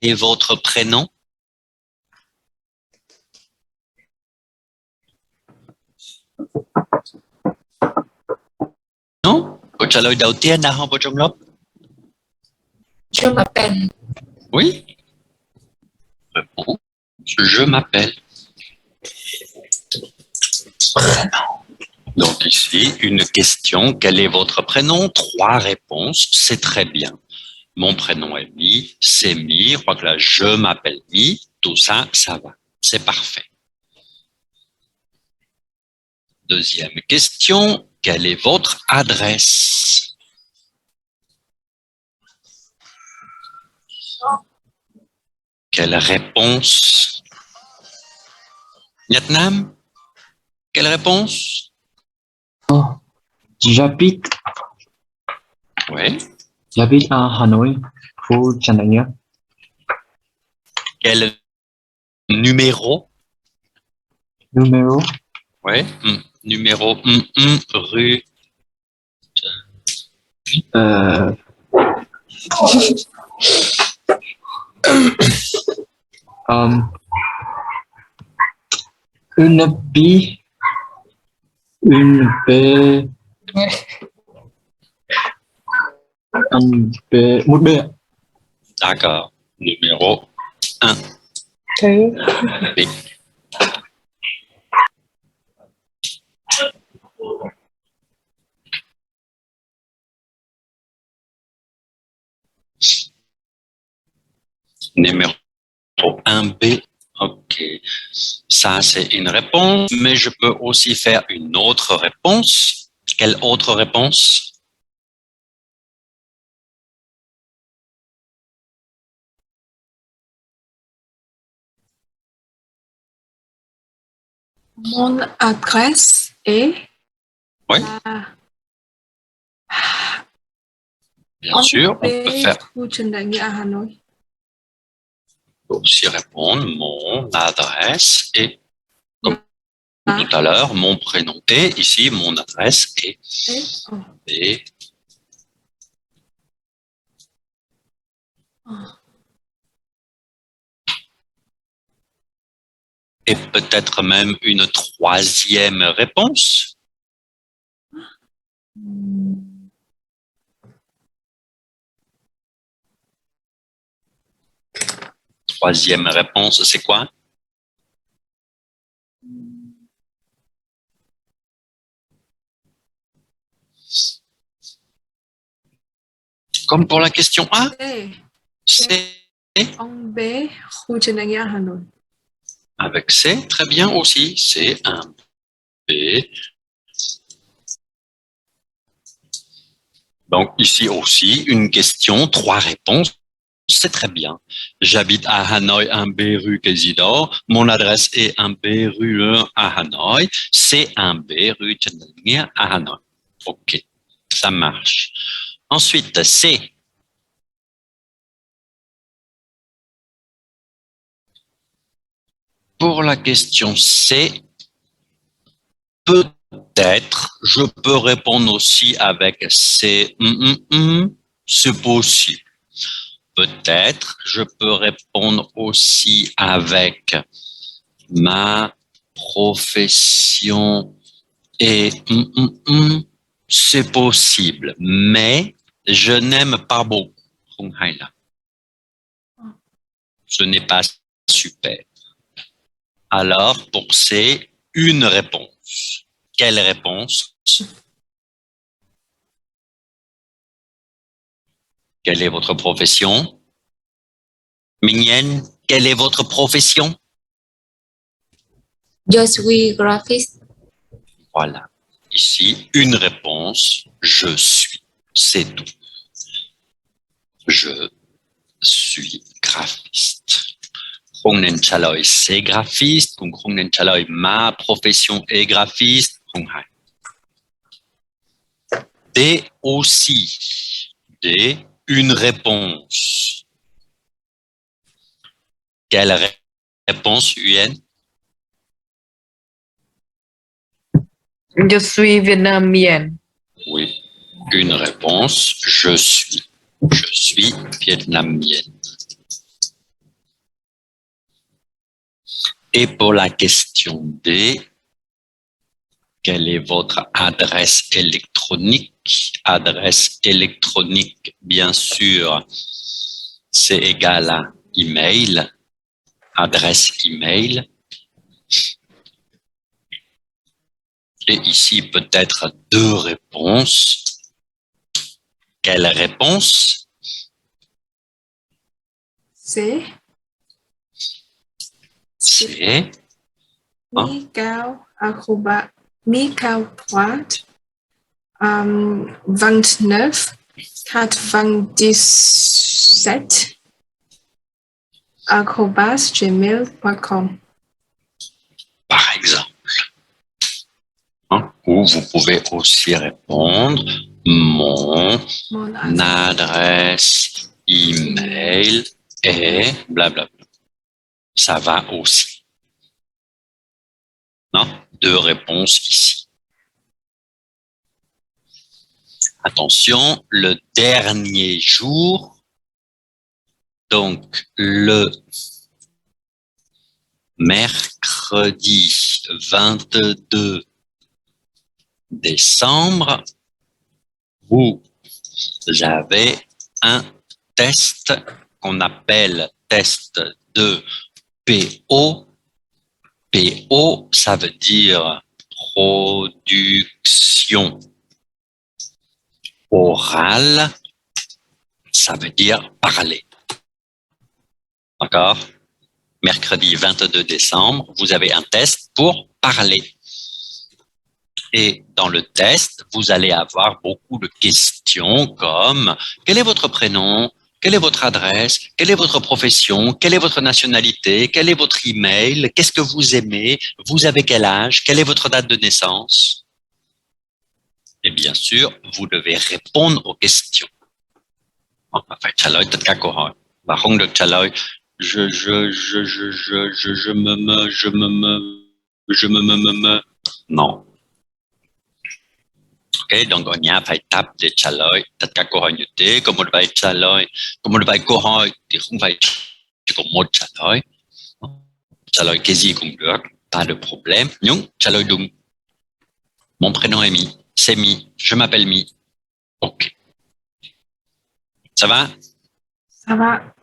est votre prénom? Non? Câu trả lời đầu tiên là không vào trong lớp. Je m'appelle. Oui. Réponse. Je m'appelle. Donc ici, une question. Quel est votre prénom? 3 réponses. C'est très bien. Mon prénom est Mi, c'est Mi. Je crois que là, je m'appelle Mi. Tout ça, ça va. C'est parfait. Deuxième question. Quelle est votre adresse? Quelle réponse? Vietnam? Quelle réponse? J'habite Oui. J'habite à Hanoi, khu Trần Đại Nghĩa. Quel numéro? Numéro Oui. Numéro rue. Une B, une B, un B, một B. D'accord. Numéro 1. Thế. B. Numéro 1B. OK. Ça, c'est une réponse, mais je peux aussi faire une autre réponse. Quelle autre réponse? Mon adresse est Oui, là. bien sûr, on peut faire Khu Trần Đại Nghĩa à Hà Nội. aussi répondre mon adresse et, comme tout à l'heure, mon prénom est, ici, mon adresse est B. Et peut-être même une troisième réponse. Troisième réponse, c'est quoi? Comme pour la question A, c'est Ông bé khu Trần Đại Nghĩa à Hà Nội. avec C, très bien aussi, c'est un B. Donc ici aussi, une question, 3 réponses. C'est très bien. J'habite à Hanoï, 1B rue Kézidor. Mon adresse est 1B rue 1 à Hanoï. C'est 1B rue Tchandania à Hanoï. OK, ça marche. Ensuite, C. Pour la question C, peut-être, je peux répondre aussi avec C. C'est possible. Peut-être, je peux répondre aussi avec ma profession et c'est possible, mais je n'aime pas beaucoup. Ce n'est pas super. Alors, pour C, une réponse. Quelle réponse? Quelle est votre profession? Mignon, quelle est votre profession? Je suis graphiste. Voilà. Ici, une réponse. Je suis. C'est tout. Je suis graphiste. Không nên trả lời c'est graphiste, cũng không nên trả lời ma profession est graphiste. Không hay. D aussi. D, une réponse. Quelle réponse, Huen? Je suis vietnamienne. Oui, une réponse. Je suis vietnamienne. Et pour la question D, quelle est votre adresse électronique? Adresse électronique, bien sûr, c'est égal à email, adresse email. Et ici, peut-être deux réponses. Quelle réponse? C'est C'est Mi Cao Acrobat Mi Cao 3 29 97 @gmail.com. par exemple. Ou vous pouvez aussi répondre mon Mon adresse. adresse email est blablabla. Ça va aussi. Non? Deux réponses ici. Attention, le dernier jour, donc le mercredi 22 décembre, vous avez un test qu'on appelle test de PO. PO, ça veut dire production orale, ça veut dire parler. D'accord? Mercredi 22 décembre, vous avez un test pour parler. Et dans le test, vous allez avoir beaucoup de questions comme quel est votre prénom, quelle est votre adresse, quelle est votre profession, quelle est votre nationalité, quel est votre email, qu'est-ce que vous aimez, vous avez quel âge, quelle est votre date de naissance. Et bien sûr, vous devez répondre aux questions. Phải trả lời tất cả câu hỏi và không được trả lời non. Ok, donc on y a phải tập để trả lời tất cả câu hỏi như thế. Có một vài trả lời, có một vài câu hỏi thì không phải chỉ có một trả lời. Trả lời cái gì cũng được, pas de problème. Nhưng trả lời đúng. Mon prénom est Mi, c'est Mi, je m'appelle Mi. Ok. Ça va? Ça va.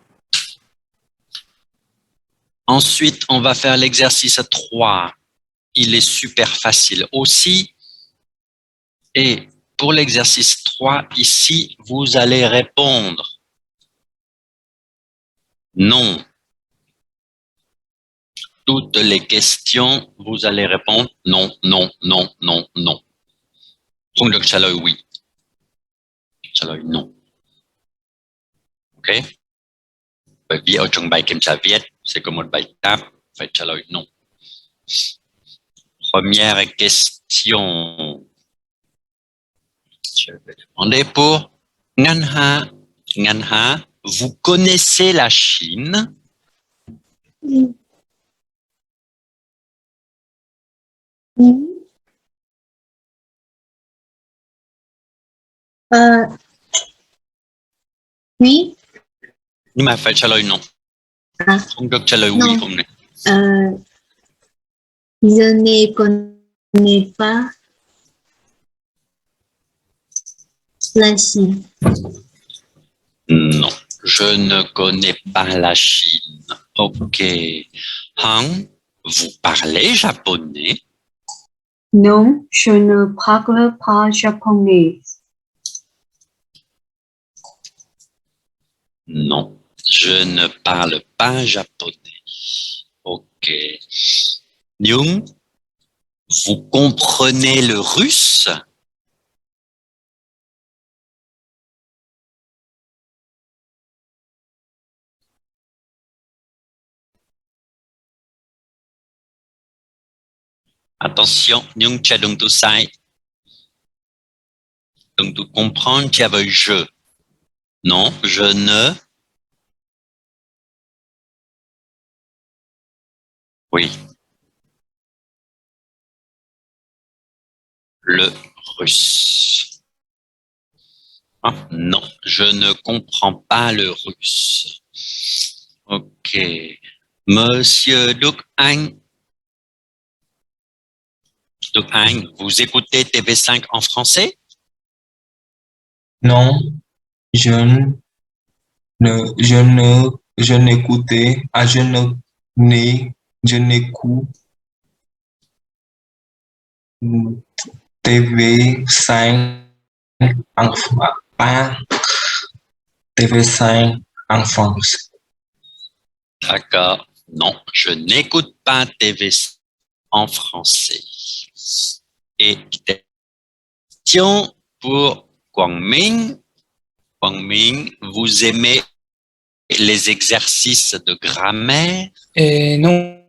Ensuite, on va faire l'exercice 3. Il est super facile aussi. Et pour l'exercice 3, ici, vous allez répondre non. Toutes les questions, vous allez répondre non, non, non, non, non. Không được trả lời oui. Trả lời non. Ok? Bởi vì ở trong bài kiểm tra viết, c'est comme một bài táp, phải trả lời non. Première question. Je vais demander pour Nganha. Nganha, vous connaissez la Chine? Oui. Nhưng mà phải trả lời non. Không được trả lời Non. oui không này. Je ne connais pas la Chine. Non, je ne connais pas la Chine. Ok. Han, vous parlez japonais? Non, je ne parle pas japonais. Non, je ne parle pas japonais. Ok. Nyung, vous comprenez le russe? Attention, Nyung, tu as donc tout ça. Donc, tu comprends, tu avais je. Non, je ne. Oui. Le russe. Ah, non, je ne comprends pas le russe. Ok. Monsieur Duc Anh, Donc, Hein, vous écoutez TV5 en français? Non, je je n'écoutais, je n'écoute TV5 pas TV5 en France. D'accord. Non, je n'écoute pas TV5 en français. Et question pour Guangming. Guangming, vous aimez les exercices de grammaire? Non,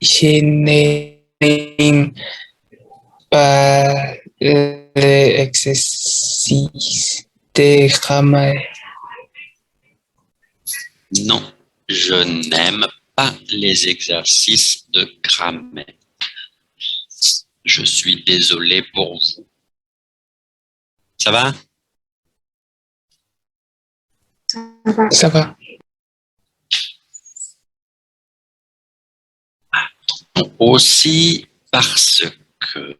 je n'aime pas les exercices de grammaire. Non, je n'aime pas les exercices de grammaire. Je suis désolé pour vous. Ça va? Ça va. Aussi parce que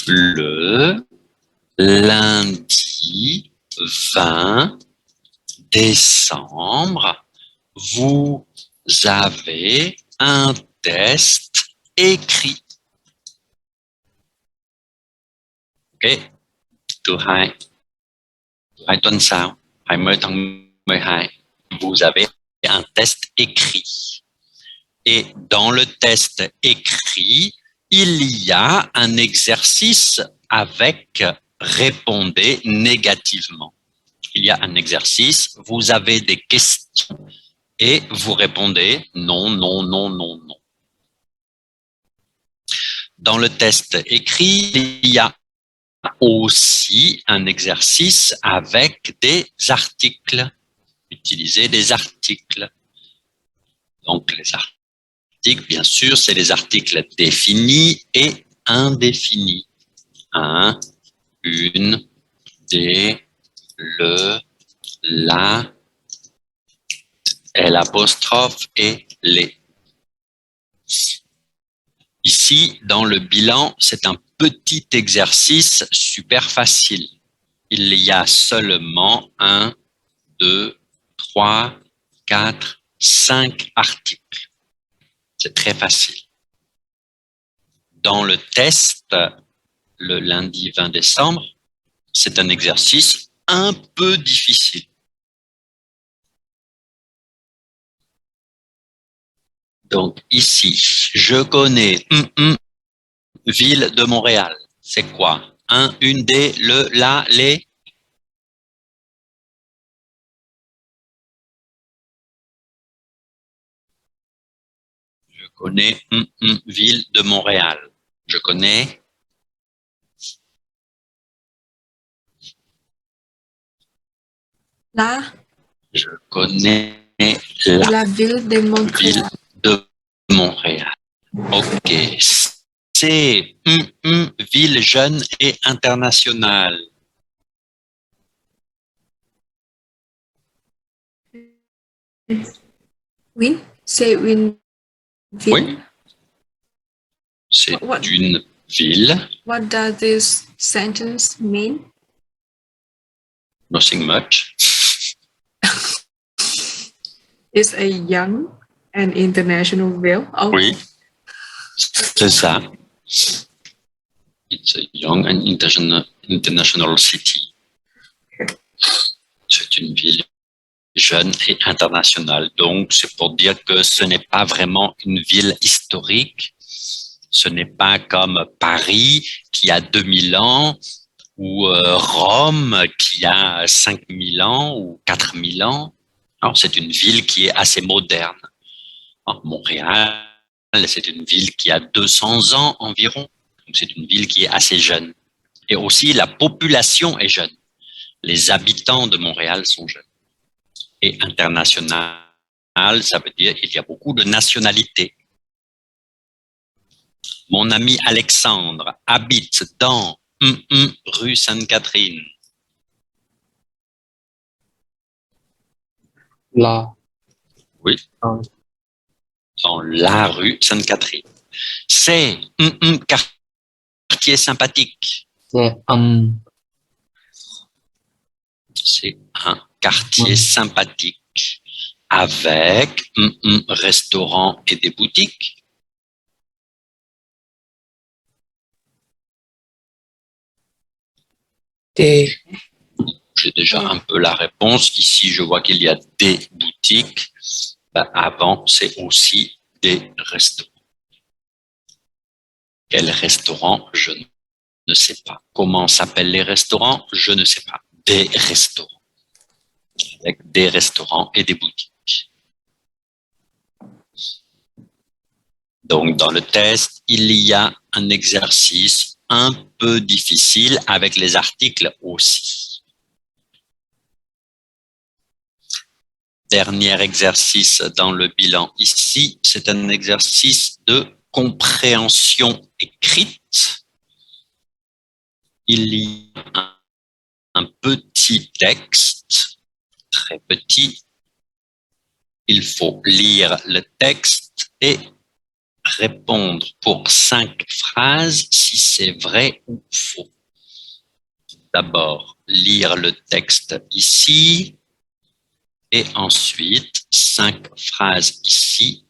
le lundi 20 décembre, vous avez un test écrit. Ok? Thứ hai tuần sau, 20 tháng 12, vous avez un test écrit. Et dans le test écrit, il y a un exercice avec répondez négativement. Il y a un exercice, vous avez des questions et vous répondez non, non, non, non, non. Dans le test écrit, il y a aussi un exercice avec des articles. Utiliser des articles. Donc, les articles, bien sûr, c'est les articles définis et indéfinis. Un, une, des, le, la, l'apostrophe et les. Ici, dans le bilan, c'est un petit exercice super facile. Il y a seulement 1, 2, 3, 4, 5 articles. C'est très facile. Dans le test, le lundi 20 décembre, c'est un exercice un peu difficile. Donc ici, je connais ville de Montréal. C'est quoi? Un, une, des, le, la, les. Je connais ville de Montréal. Je connais. Je connais la ville de Montréal. Ville de Montréal. Ok. C'est ville jeune et internationale. Oui, c'est une ville. Oui. C'est une ville. What does this sentence mean? Nothing much. It's a young and international ville. Oh. Oui. C'est ça. It's a young and international city. C'est une ville jeune et internationale. Donc, c'est pour dire que ce n'est pas vraiment une ville historique. Ce n'est pas comme Paris qui a 2000 ans ou Rome qui a 5000 ans ou 4000 ans. Non, c'est une ville qui est assez moderne. Montréal, c'est une ville qui a 200 ans environ. Donc, c'est une ville qui est assez jeune. Et aussi, la population est jeune. Les habitants de Montréal sont jeunes. Et international, ça veut dire qu'il y a beaucoup de nationalités. Mon ami Alexandre habite dans rue Sainte-Catherine. La. Oui. Dans la rue Sainte-Catherine. C'est quartier sympathique. C'est C'est un quartier sympathique avec restaurant et des boutiques. Des J'ai déjà un peu la réponse. Ici, je vois qu'il y a des boutiques. Ben, avant, c'est aussi des restaurants. Quel restaurant? Je ne sais pas. Comment s'appellent les restaurants? Je ne sais pas. Des restaurants. Avec des restaurants et des boutiques. Donc, dans le test, il y a un exercice un peu difficile avec les articles aussi. Dernier exercice dans le bilan ici, c'est un exercice de compréhension écrite. Il y a un petit texte, très petit. Il faut lire le texte et répondre pour 5 phrases si c'est vrai ou faux. D'abord, lire le texte ici et ensuite 5 phrases ici.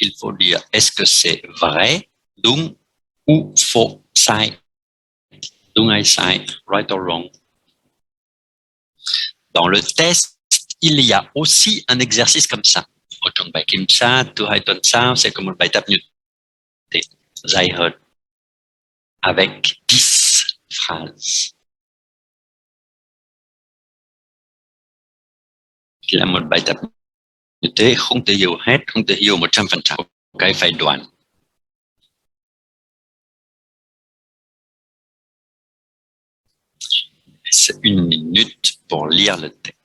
Il faut lire est-ce que c'est vrai, đúng ou faux, sai. Đúng hay sai, right or wrong. Dans le test, il y a aussi un exercice comme ça. Ở trong bài kiểm tra thứ 2 tuần sau sẽ có một bài tập như thế, dài hơn, avec 10 phrases. Là một bài tập như thế, không thể hiểu hết, không thể hiểu 100%, cái phải đoán. C'est 1 minute pour lire le texte.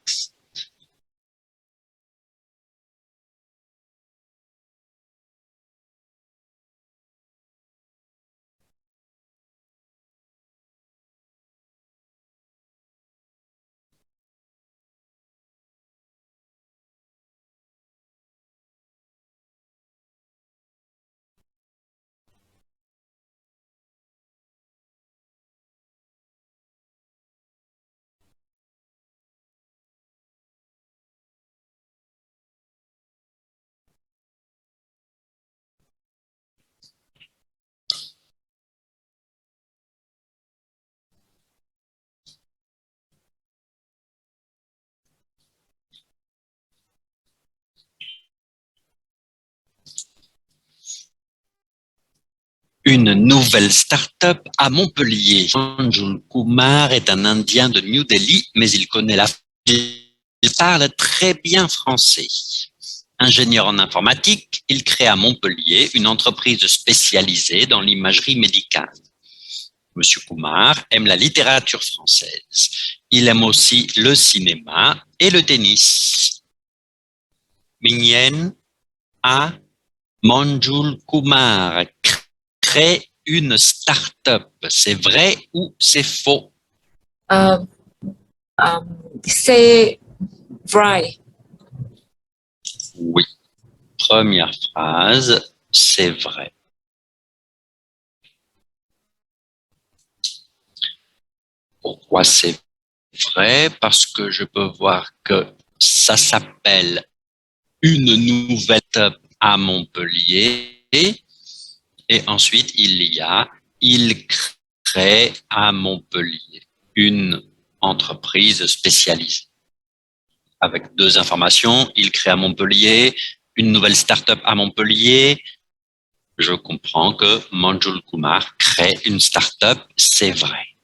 Une nouvelle start-up à Montpellier. Manjul Kumar est un Indien de New Delhi, mais il connaît la... Il parle très bien français. Ingénieur en informatique, il crée à Montpellier une entreprise spécialisée dans l'imagerie médicale. Monsieur Kumar aime la littérature française. Il aime aussi le cinéma et le tennis. Mignen a Manjul Kumar crée une start-up. C'est vrai ou c'est faux? C'est vrai. Oui. Première phrase, c'est vrai. Pourquoi c'est vrai? Parce que je peux voir que ça s'appelle une nouvelle start-up à Montpellier. Et ensuite, il crée à Montpellier une entreprise spécialisée. Avec 2 informations, il crée à Montpellier une nouvelle start-up à Montpellier. Je comprends que Manjul Kumar crée une start-up, c'est vrai.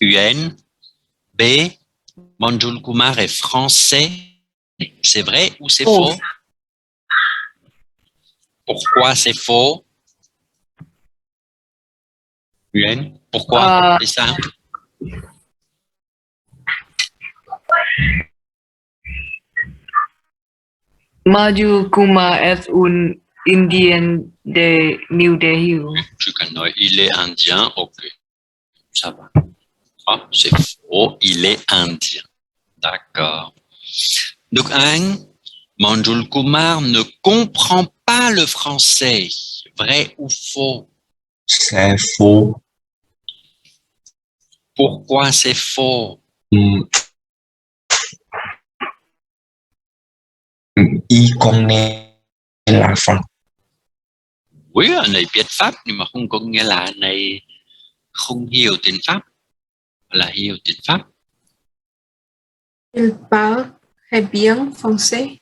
UN, B, Manjul Kumar est français, c'est vrai ou c'est faux? Pourquoi c'est faux? UN, pourquoi c'est ça? Manjul Kumar est un Indien de New Delhi. Tu connais, il est indien, ok, ça va. Ah, c'est faux, il est indien. D'accord. Donc, Manjul Kumar ne comprend pas le français. Vrai ou faux? C'est faux. Pourquoi c'est faux? Hmm, Il connaît la fin. Oui, anh này biết Pháp nhưng mà không có nghĩa là anh này không hiểu tiếng Pháp, là hiểu tiếng Pháp. Il parle très bien français.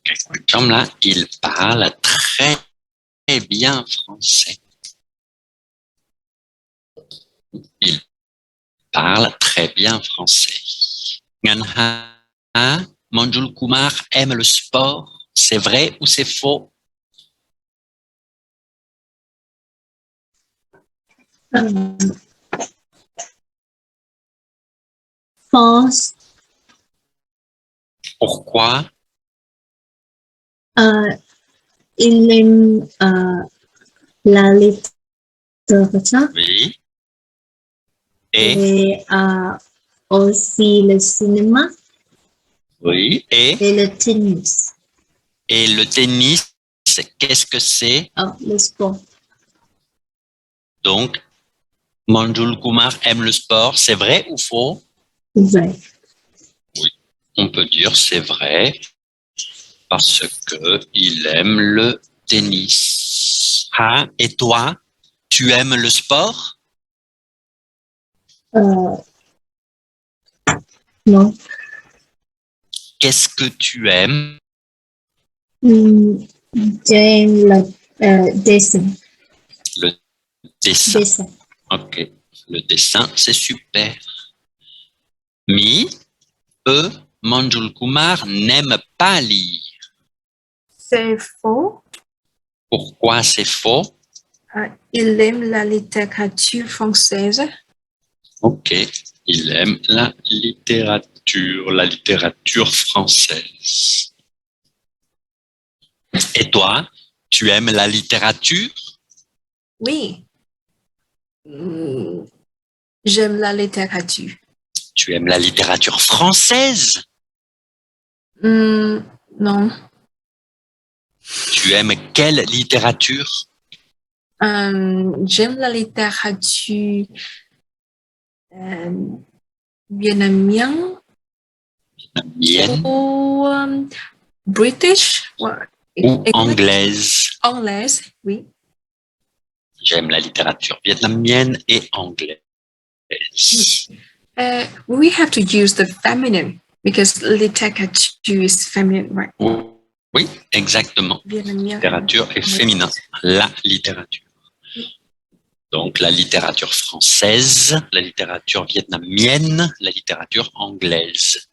Cái quan trọng là il parle très bien français. Il parle très bien français. Ngân Hà, Manjul Kumar aime le sport. C'est vrai ou c'est faux? False. Pourquoi? Il aime la littérature Oui. Et? et aussi le cinéma Oui. Et le tennis. Et le tennis, qu'est-ce que c'est? Oh, le sport. Donc, Manjul Kumar aime le sport. C'est vrai ou faux? Vrai. On peut dire c'est vrai parce que il aime le tennis. Ah, et toi, tu aimes le sport? Non. Qu'est-ce que tu aimes? J'aime le dessin. Le dessin. Dessin. Ok. Le dessin, c'est super. Mais Manjul Kumar n'aime pas lire. C'est faux. Pourquoi c'est faux? Il aime la littérature française. Ok. Il aime la littérature française. Et toi, tu aimes la littérature? Oui. J'aime la littérature. Tu aimes la littérature française? Non. Tu aimes quelle littérature? J'aime la littérature vietnamienne Mienne ou British ou English? anglaise? Anglaise, oui. J'aime la littérature vietnamienne et anglaise. We have to use the feminine because littérature is feminine, right? Oui, exactement. Vietnamien. Littérature est féminin. La littérature. Donc, la littérature française, la littérature vietnamienne, la littérature anglaise.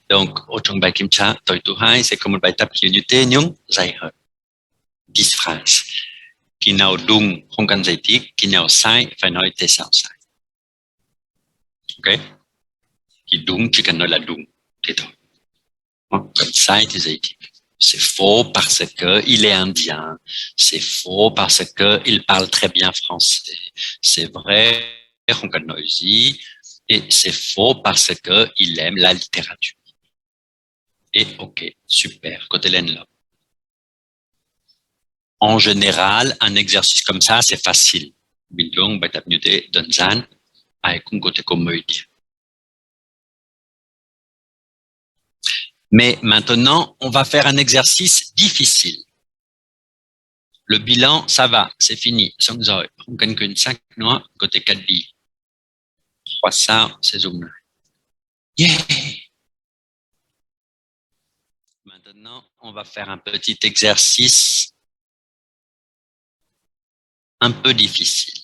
Donc, ở trong bài kiểm tra tối thứ hai sẽ có một bài tập kiểu như thế nhưng dài hơn. 10 phrases. Khi nào đúng không cần giải thích, khi nào sai phải nói tại sao sai. Ok? Khi đúng chỉ cần nói là đúng, thế thôi. Còn sai thì giải thích. C'est faux parce que il est indien. C'est faux parce que il parle très bien français. C'est vrai, không cần nói gì. Et c'est faux parce que il aime la littérature. Et ok, super, côté là. En général, un exercice comme ça, c'est facile. Bình thường bài tập như thế đơn giản, ai cũng có thể có mới đi. Mais maintenant, on va faire un exercice difficile. Le bilan, ça va, c'est fini. Xong rồi, không cần quyển sách nữa, có thể cắt đi. 3 sao sẽ dùng này. Yeah! Maintenant, on va faire un petit exercice un peu difficile.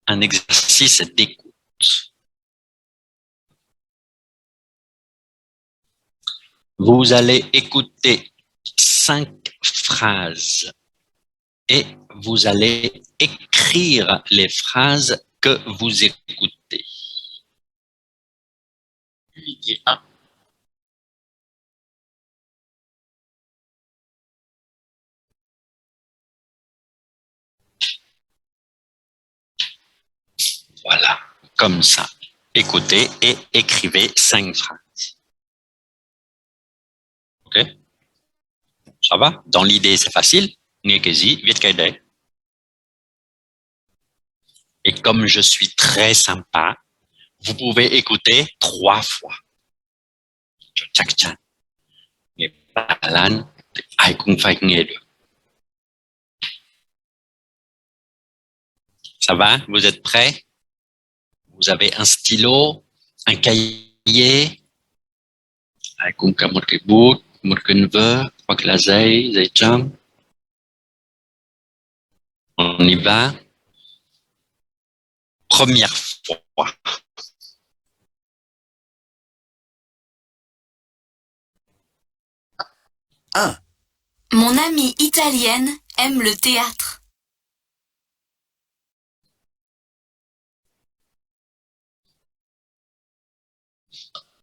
Un exercice d'écoute. Vous allez écouter 5 phrases et vous allez écrire les phrases que vous écoutez. Voilà, comme ça. Écoutez et écrivez 5 phrases. OK? Ça va? Dans l'idée, c'est facile. Ngekezi, vite kaide. Et comme je suis très sympa, vous pouvez écouter 3 fois. Chắc chắn. Nghe Ba Lan, ai cũng phải nghe được. Ça va? Vous êtes prêts? Vous avez un stylo, un cahier, ai cũng cả một cái bút, một quyển vở, hoặc là giấy trắng. On y va. Première fois. Mon amie italienne aime le théâtre.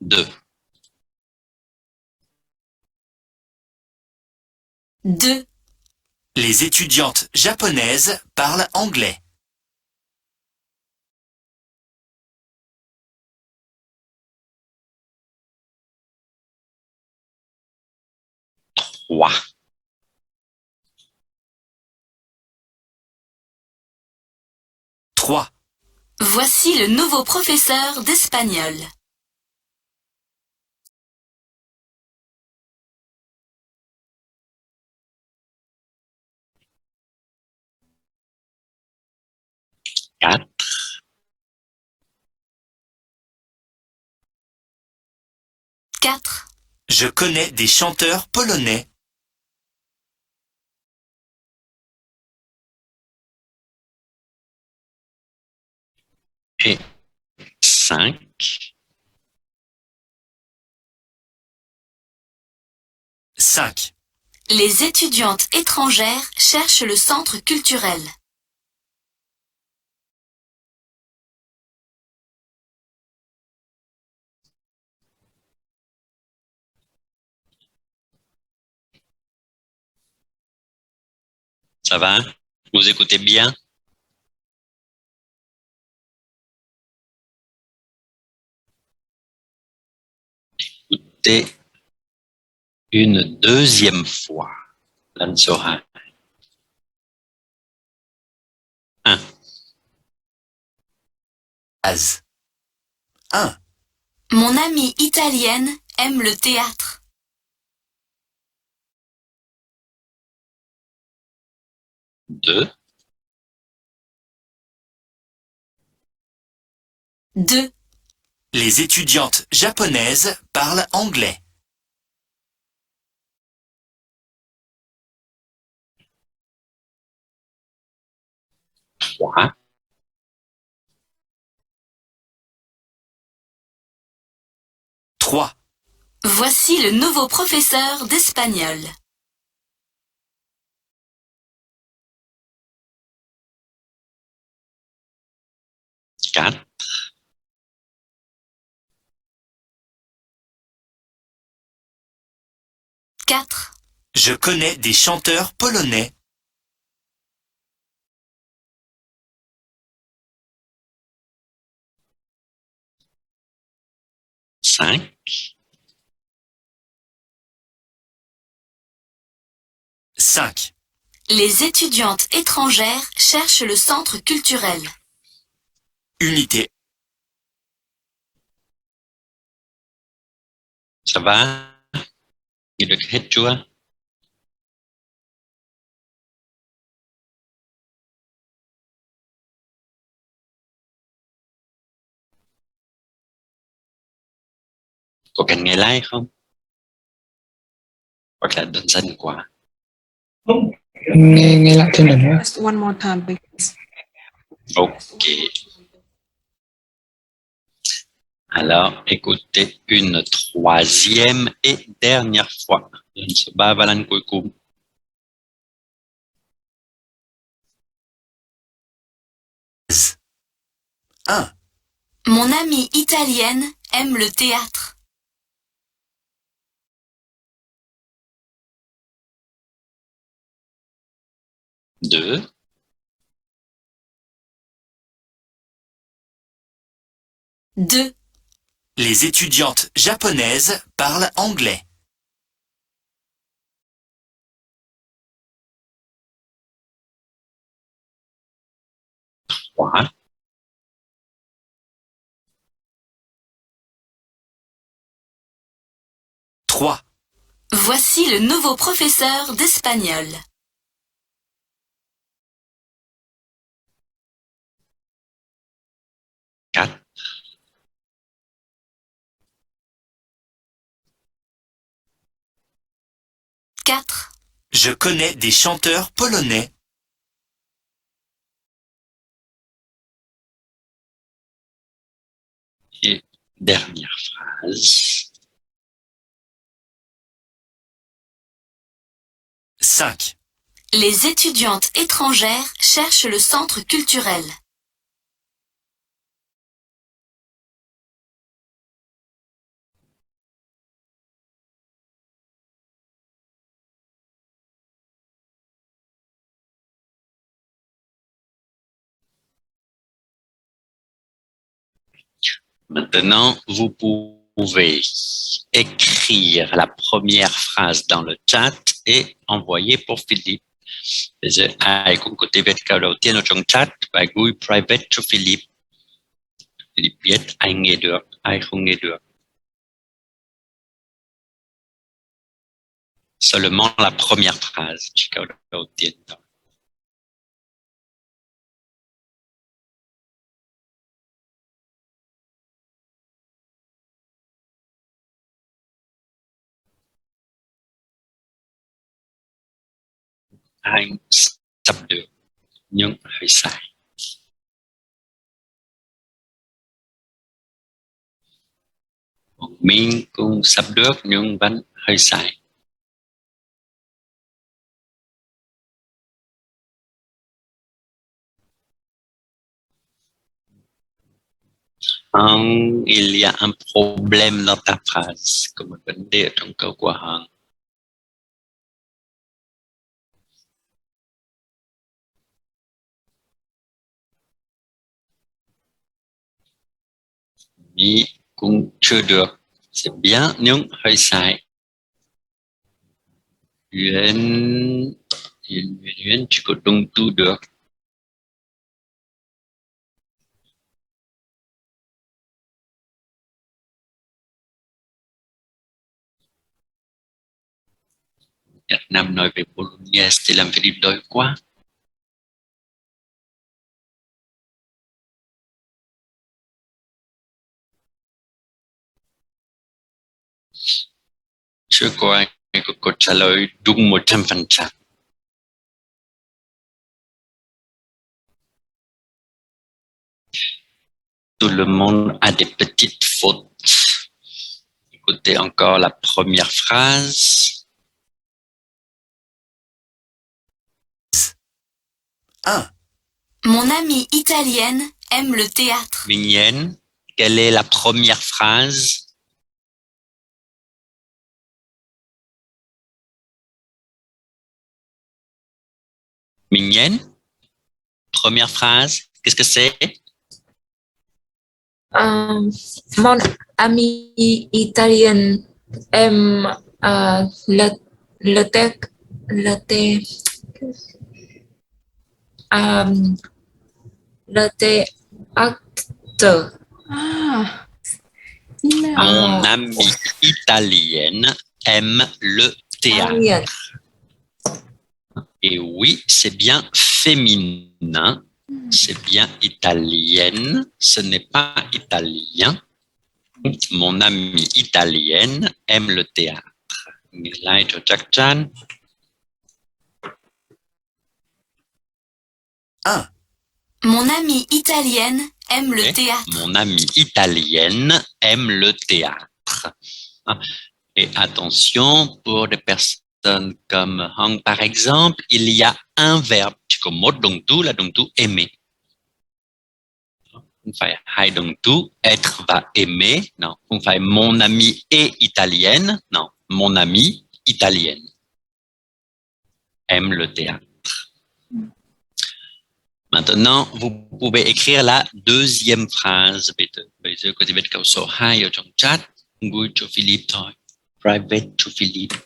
2. 2. Les étudiantes japonaises parlent anglais. 3. 3. Voici le nouveau professeur d'espagnol. 4. 4. Je connais des chanteurs polonais. 5. 5. Les étudiantes étrangères cherchent le centre culturel. 'Ça va? Vous écoutez bien? Écoutez une deuxième fois. Lan Sohan. 1. Az. 1. Mon amie italienne aime le théâtre. 2. 2. Les étudiantes japonaises parlent anglais. 3. 3. Voici le nouveau professeur d'espagnol. 4. 4. Je connais des chanteurs polonais. 5. 5. Les étudiantes étrangères cherchent le centre culturel. Unité. Ça va? Nghe được hết chưa? Có cần nghe like không? Hoặc là đơn giản quá? Nghe lại thêm lần nữa. Just one more time, please. Ok. Alors, écoutez une troisième et dernière fois. Lần số 3 và lần cuối cùng. 1. Mon amie italienne aime le théâtre. 2. 2. Les étudiantes japonaises parlent anglais. 3. Trois. Voici le nouveau professeur d'espagnol. 4. Quatre. Je connais des chanteurs polonais. Et dernière phrase. 5. Les étudiantes étrangères cherchent le centre culturel. Maintenant, vous pouvez écrire la première phrase dans le chat et envoyer pour Philippe. Ai cũng có thể viết câu đầu tiên ở trong chat và gửi private cho Philippe. Philippe biết ai nghe được, ai không nghe được. Seulement la première phrase, chỉ câu đầu tiên thôi. Anh sắp được, nhưng hơi sai. Mình cũng sắp được, nhưng vẫn hơi sai. Il y a un problème dans ta phrase, có một vấn đề ở trong câu của Hằng. Mỹ cũng chưa được, c'est bien nhưng hơi sai. Huyền chỉ có đồng tu được. Nhật Nam nói về Bolognese thì làm Philippe đói quá. Chưa có ai có câu trả lời đúng 100%. Tout le monde a des petites fautes. Écoutez encore la première phrase. 1. Mon amie italienne aime le théâtre. Mignonne, quelle est la première phrase? Mignonne, première phrase, qu'est-ce que c'est? Mon ami italien aime le théâtre. Mon amie italienne aime le théâtre. Et oui, c'est bien féminin, c'est bien italienne, ce n'est pas italien. Mon amie italienne aime le théâtre. Milay cho chắc chắn. 1. Mon amie italienne aime le théâtre. Mon amie italienne aime le théâtre. Et attention, pour des personnes comme Hang, par exemple, il y a un verbe. Chỉ có một động từ là động từ aimer. Không phải hai động từ être và aimer. Non, không phải mon amie est italienne. Non, mon amie italienne aime le théâtre. Maintenant, vous pouvez écrire la deuxième phrase. Bây giờ có thể viết câu số 2 ở trong chat. Gửi cho Philippe thôi. Private to Philippe.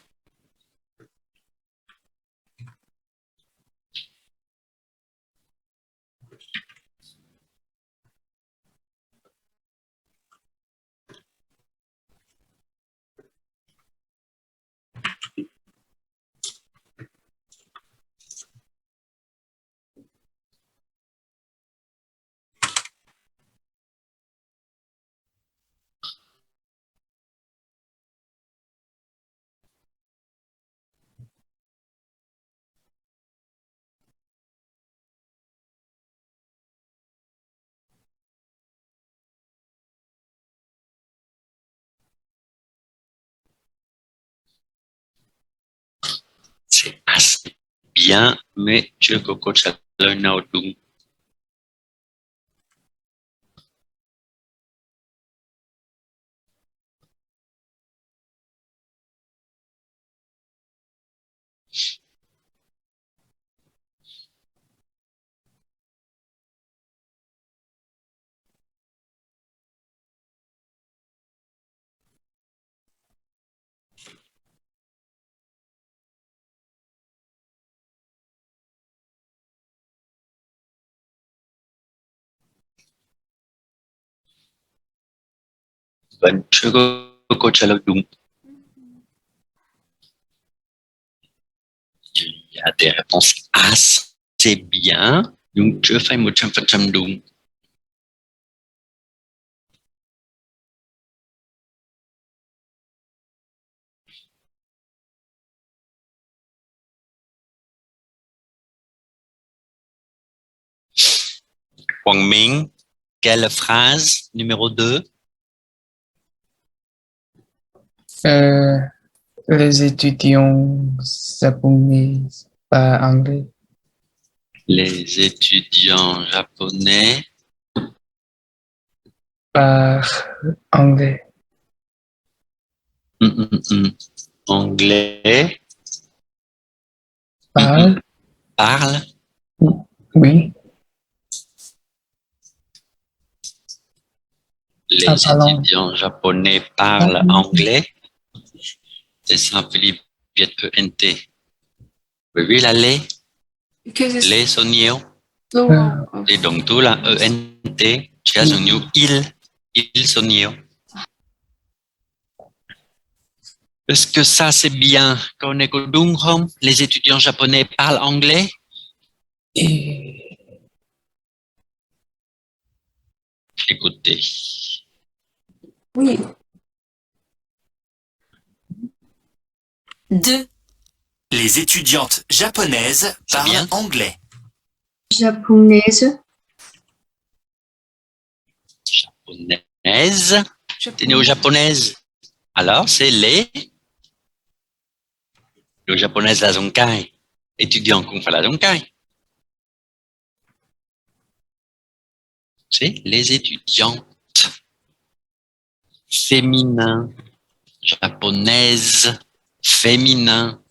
C'est assez bien, mais je coco chaleur dung. Vẫn chưa có câu trả lời đúng. Il y a des réponses assez bien, donc chưa phải 100% đúng. Quang Minh, quelle phrase numéro 2? Euh, les étudiants japonais parlent anglais. Les étudiants japonais Parlent anglais. Anglais Parlent? parlent. Oui. Les Parlons. étudiants japonais parlent anglais. C'est Saint-Philippe Viet ENT. Oui, là, Because it's les sonios. plural of Et donc, tout là, ENT, j'ai sonio, il sonio. Est-ce que ça, c'est bien? Les étudiants japonais parlent anglais? Et Écoutez. oui. 2, Les étudiantes japonaises C'est parlent bien. anglais. Japonaise. Japonaise. T'es néo-japonaise. Alors, c'est les japonaises la zonkai. Étudiants kung fa la zonkai. C'est les étudiantes. Féminin. Japonaise. Féminin.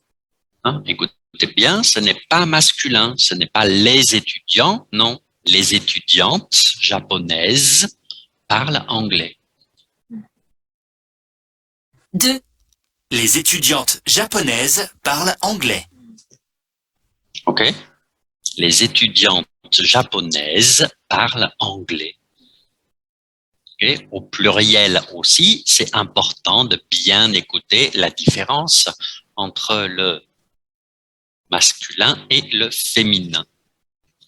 Hein? Écoutez bien, ce n'est pas masculin. Ce n'est pas les étudiants. Non. Les étudiantes japonaises parlent anglais. 2, Les étudiantes japonaises parlent anglais. OK? Les étudiantes japonaises parlent anglais. Okay? Au pluriel aussi, c'est important de bien écouter la différence entre le masculin et le féminin.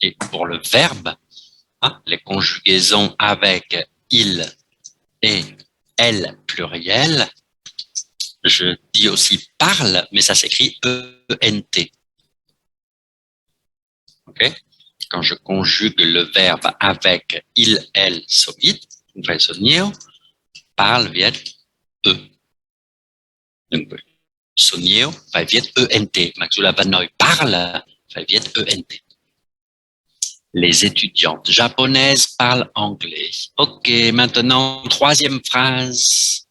Et pour le verbe, hein, les conjugaisons avec il et elle pluriel, je dis aussi parle, mais ça s'écrit E-N-T. Okay? Quand je conjugue le verbe avec il, elle, soit, parle wird E. Donc, sonio va wird ENT. Maxula Vanoy parle va wird ENT. Les étudiantes japonaises parlent anglais. OK, maintenant, troisième phrase.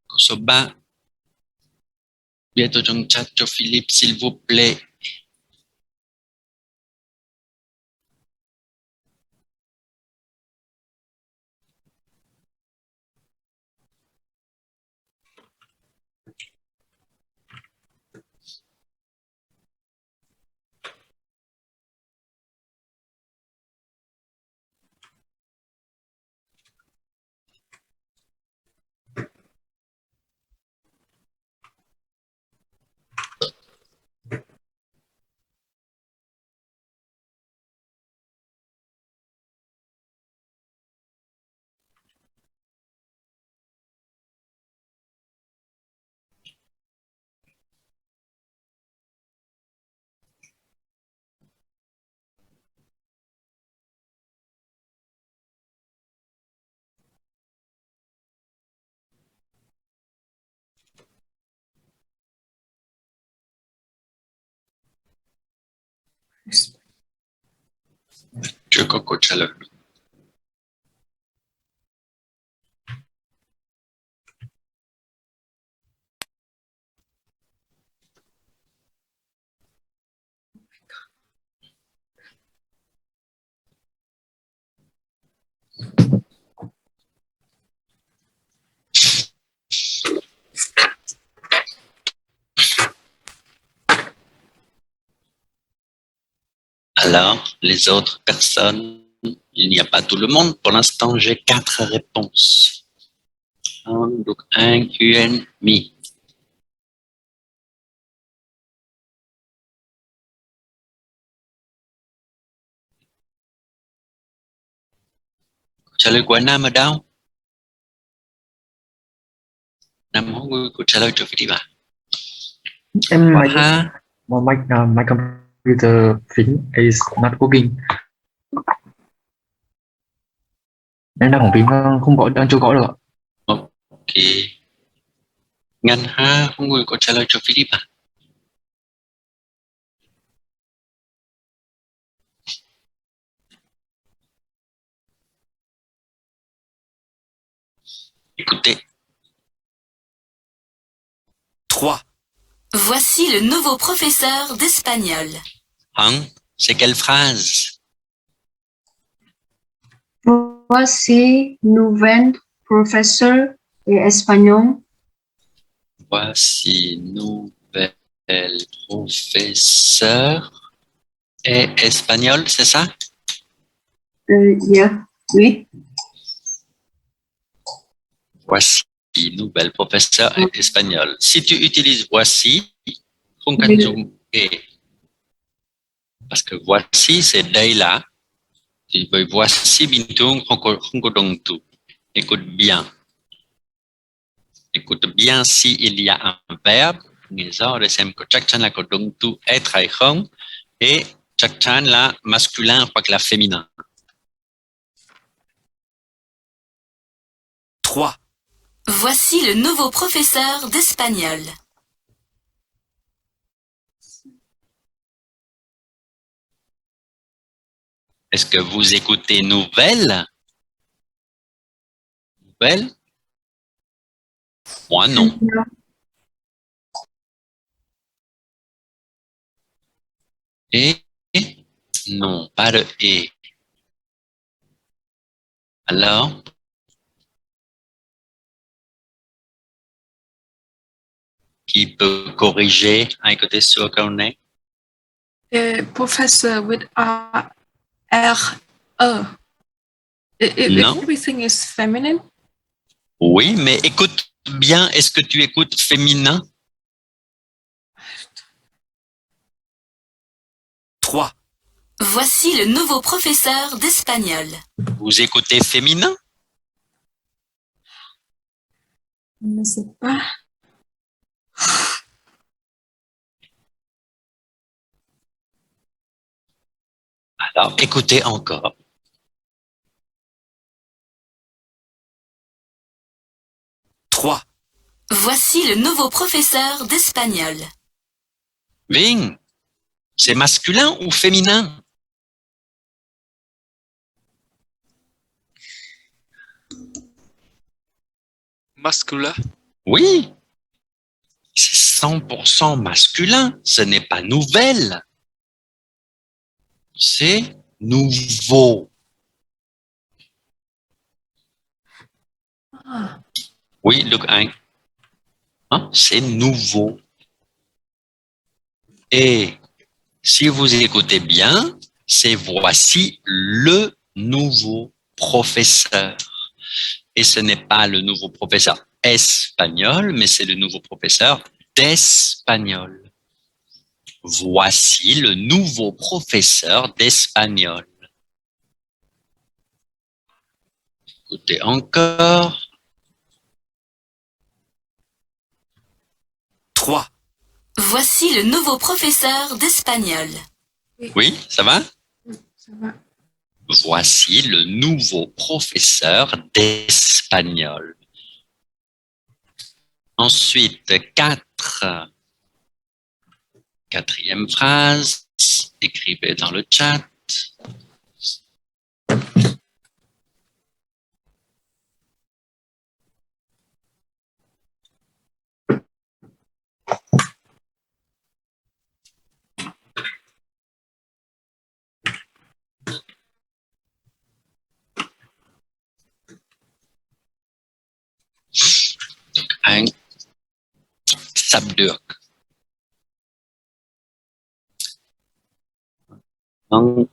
Kosoba. Bientôt, Chacho Philippe, s'il vous plaît. Je coco challenge. Alors, les autres personnes, il n'y a pas tout le monde. Pour l'instant, j'ai 4 réponses. Donc, 1, QN, mi. Trả lời của Nam ở đâu? Nam không có trả lời cho Phi đi bà. Em my Ha, my computer thing is not working. Em đang hỏng phím không gõ đang chưa gõ được ạ. ok. Ngân ha, không có trả lời cho Phi đi bà. Écoutez, 3. Voici le nouveau professeur d'espagnol. hein, c'est quelle phrase? Voici nouvel professeur d'espagnol. Voici nouvelle professeure et espagnol, c'est ça? Yeah. Oui. Voici nouvelle professeure et espagnol. Si tu utilises voici, không cần dùng et. Parce que voici, c'est đây là. Tu veux voici bình thường, không có động từ. Écoute bien. Écoute bien s'il y a un verbe. Nghe rõ để xem có chắc chắn là có động từ être hay không. Et chắc chắn là masculin hoặc là féminin. 3. Voici le nouveau professeur d'espagnol. Est-ce que vous écoutez nouvelle? Nouvelle? Moi, non. Et? Non, pas de et. Alors? Qui peut corriger un côté sur qu'on est? Professor with R, E. Non. Everything is feminine. Oui, mais écoute bien, est-ce que tu écoutes féminin? 3. Voici le nouveau professeur d'espagnol. Vous écoutez féminin? Je ne sais pas. Alors, écoutez encore. 3. Voici le nouveau professeur d'espagnol. Ving, c'est masculin ou féminin? Masculin. Oui, c'est 100% masculin. Ce n'est pas nouvelle. C'est nouveau. Ah, Oui, look, hein, c'est nouveau. Et si vous écoutez bien, c'est voici le nouveau professeur. Et ce n'est pas le nouveau professeur espagnol, mais c'est le nouveau professeur d'espagnol. Voici le nouveau professeur d'espagnol. Écoutez encore. 3. Voici le nouveau professeur d'espagnol. Oui, ça va? ça va. Voici le nouveau professeur d'espagnol. Ensuite, 4. Quatrième phrase. écrivez dans le chat. Anh sắp được. Vâng,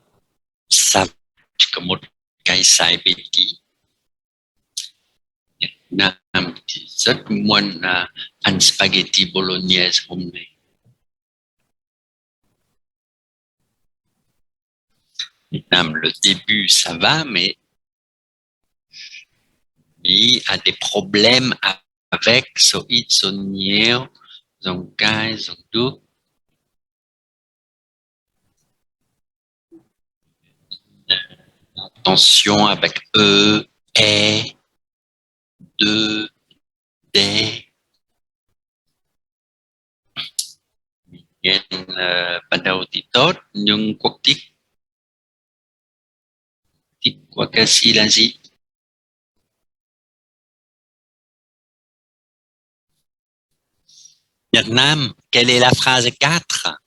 sắp chỉ có một cái sai bên ký. Việt Nam thì rất muốn ăn spaghetti bolognese hôm nay. Việt Nam, le début ça va, mais il a des problèmes avec số ít, số nhiều, dòng cái, dòng đúc. Attention avec E, E, de, des. Nghe ban đầu thì tốt, nhưng quốc tịch của ca sĩ là gì? Việt Nam, quelle est la phrase 4?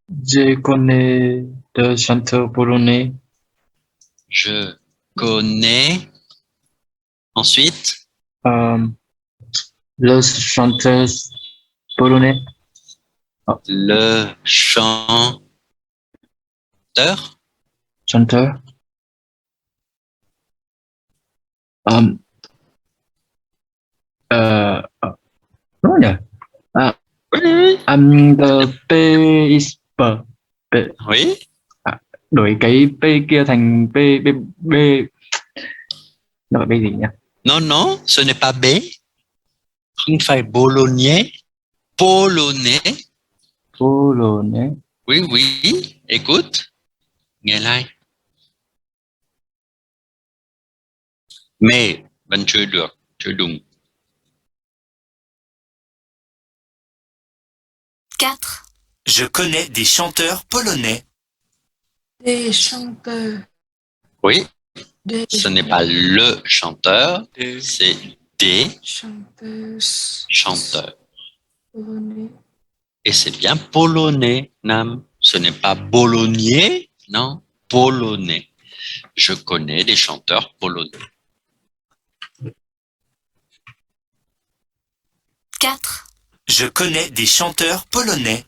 Je connais deux chanteurs polonais. Je connais. Ensuite, Le chanteur polonais. le chanteur. Chanteur. Đúng nhỉ? The P is P. Oui. Đổi cái P kia thành P, B, B. Nó là B gì nhỉ? Non, non, ce n'est pas B. Không phải bolognais. Polonais. Polonais. Oui, oui. Écoute. Nghe lại. Mais vẫn chưa được, chưa đúng. 4. Je connais des chanteurs polonais. Des chanteurs. Oui, Des ce n'est pas le chanteur, Des c'est des chanteuses. chanteurs. Polonais. Et c'est bien polonais, Nam. Ce n'est pas bolognais, non, polonais. Je connais des chanteurs polonais. 4. Je connais des chanteurs polonais.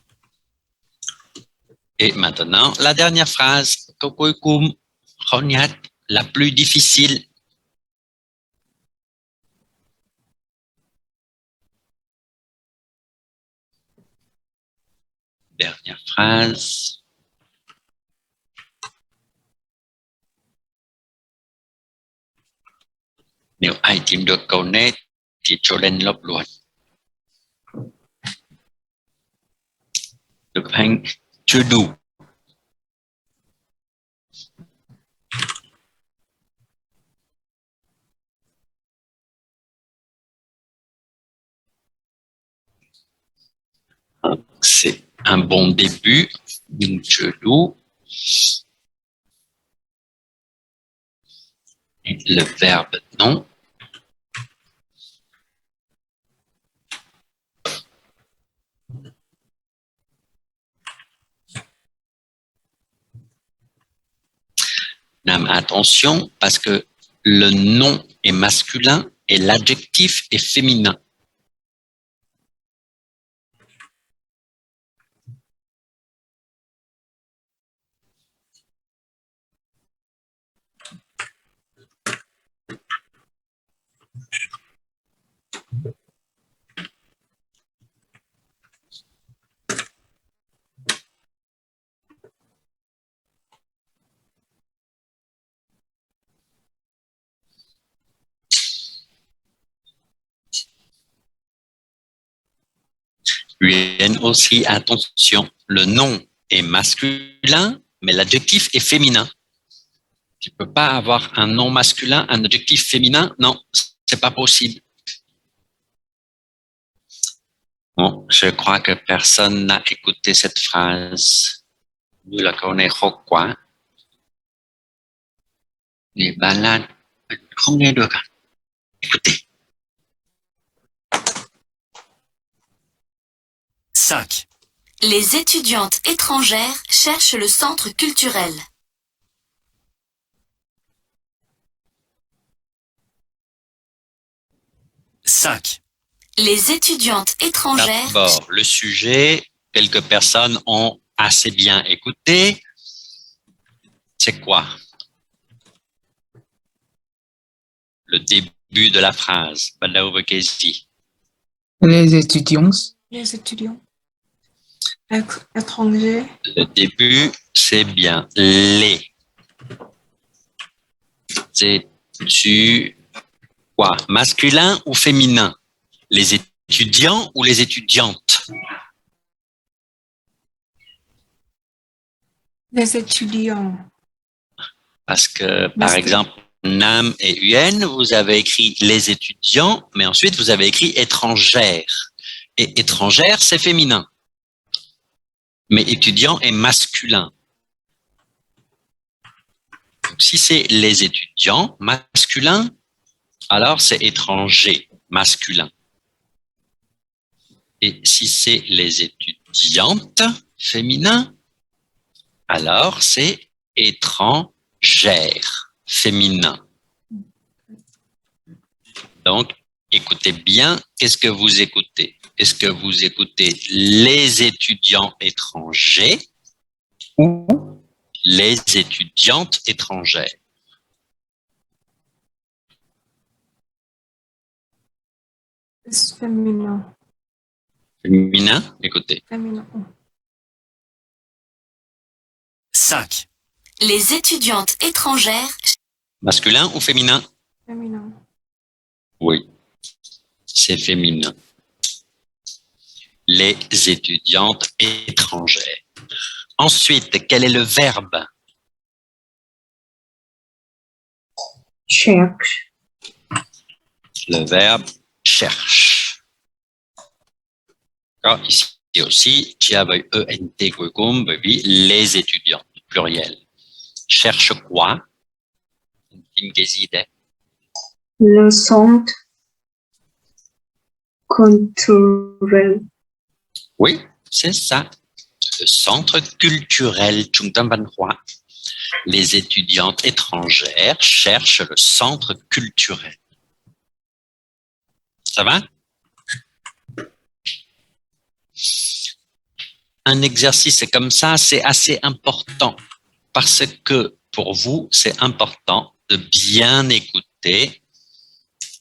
Et maintenant, la dernière phrase, Kokoikum, Khonyat, la plus difficile. Dernière phrase. Nếu ai tìm được câu này thì cho lên lớp luôn. Được anh chưa đủ. C'est un bon début, nhưng chưa đủ. Et le verbe non. Attention, parce que le nom est masculin et l'adjectif est féminin. UN aussi, attention, le nom est masculin, mais l'adjectif est féminin. Tu peux pas avoir un nom masculin, un adjectif féminin, non, c'est pas possible. Bon, je crois que personne n'a écouté cette phrase. Nous la connaissons quoi? Les balades, không nghe được à? Écoutez. 5. Les étudiantes étrangères cherchent le centre culturel. Cinq. Les étudiantes étrangères... D'abord, le sujet, quelques personnes ont assez bien écouté. C'est quoi? Le début de la phrase. Les étudiants. Les étudiants étrangers. Le début, c'est bien. Les. C'est quoi? Masculin ou féminin? Les étudiants ou les étudiantes? Les étudiants. Parce que, par exemple, Nam et Yuen, vous avez écrit les étudiants, mais ensuite vous avez écrit étrangère. Et étrangère, c'est féminin. Mais étudiant est masculin. Donc, si c'est les étudiants masculins, alors c'est étranger masculin. Et si c'est les étudiantes féminins, alors c'est étrangère féminin. Donc, écoutez bien, qu'est-ce que vous écoutez? Est-ce que vous écoutez les étudiants étrangers ou les étudiantes étrangères? C'est féminin. Féminin, écoutez. Féminin. 5. Les étudiantes étrangères... Masculin ou féminin? Féminin. Oui, c'est féminin. Les étudiantes étrangères. Ensuite, quel est le verbe? Cherche. Le verbe cherche. Alors, ici aussi, chỉ avec ENT cuối cùng, bởi vì les étudiants, pluriel. Cherche quoi? Tìm cái gì đấy? Le centre culturel. Oui, c'est ça. Le centre culturel Trung tâm văn hóa. Les étudiantes étrangères cherchent le centre culturel. Ça va? Un exercice comme ça, c'est assez important parce que pour vous, c'est important de bien écouter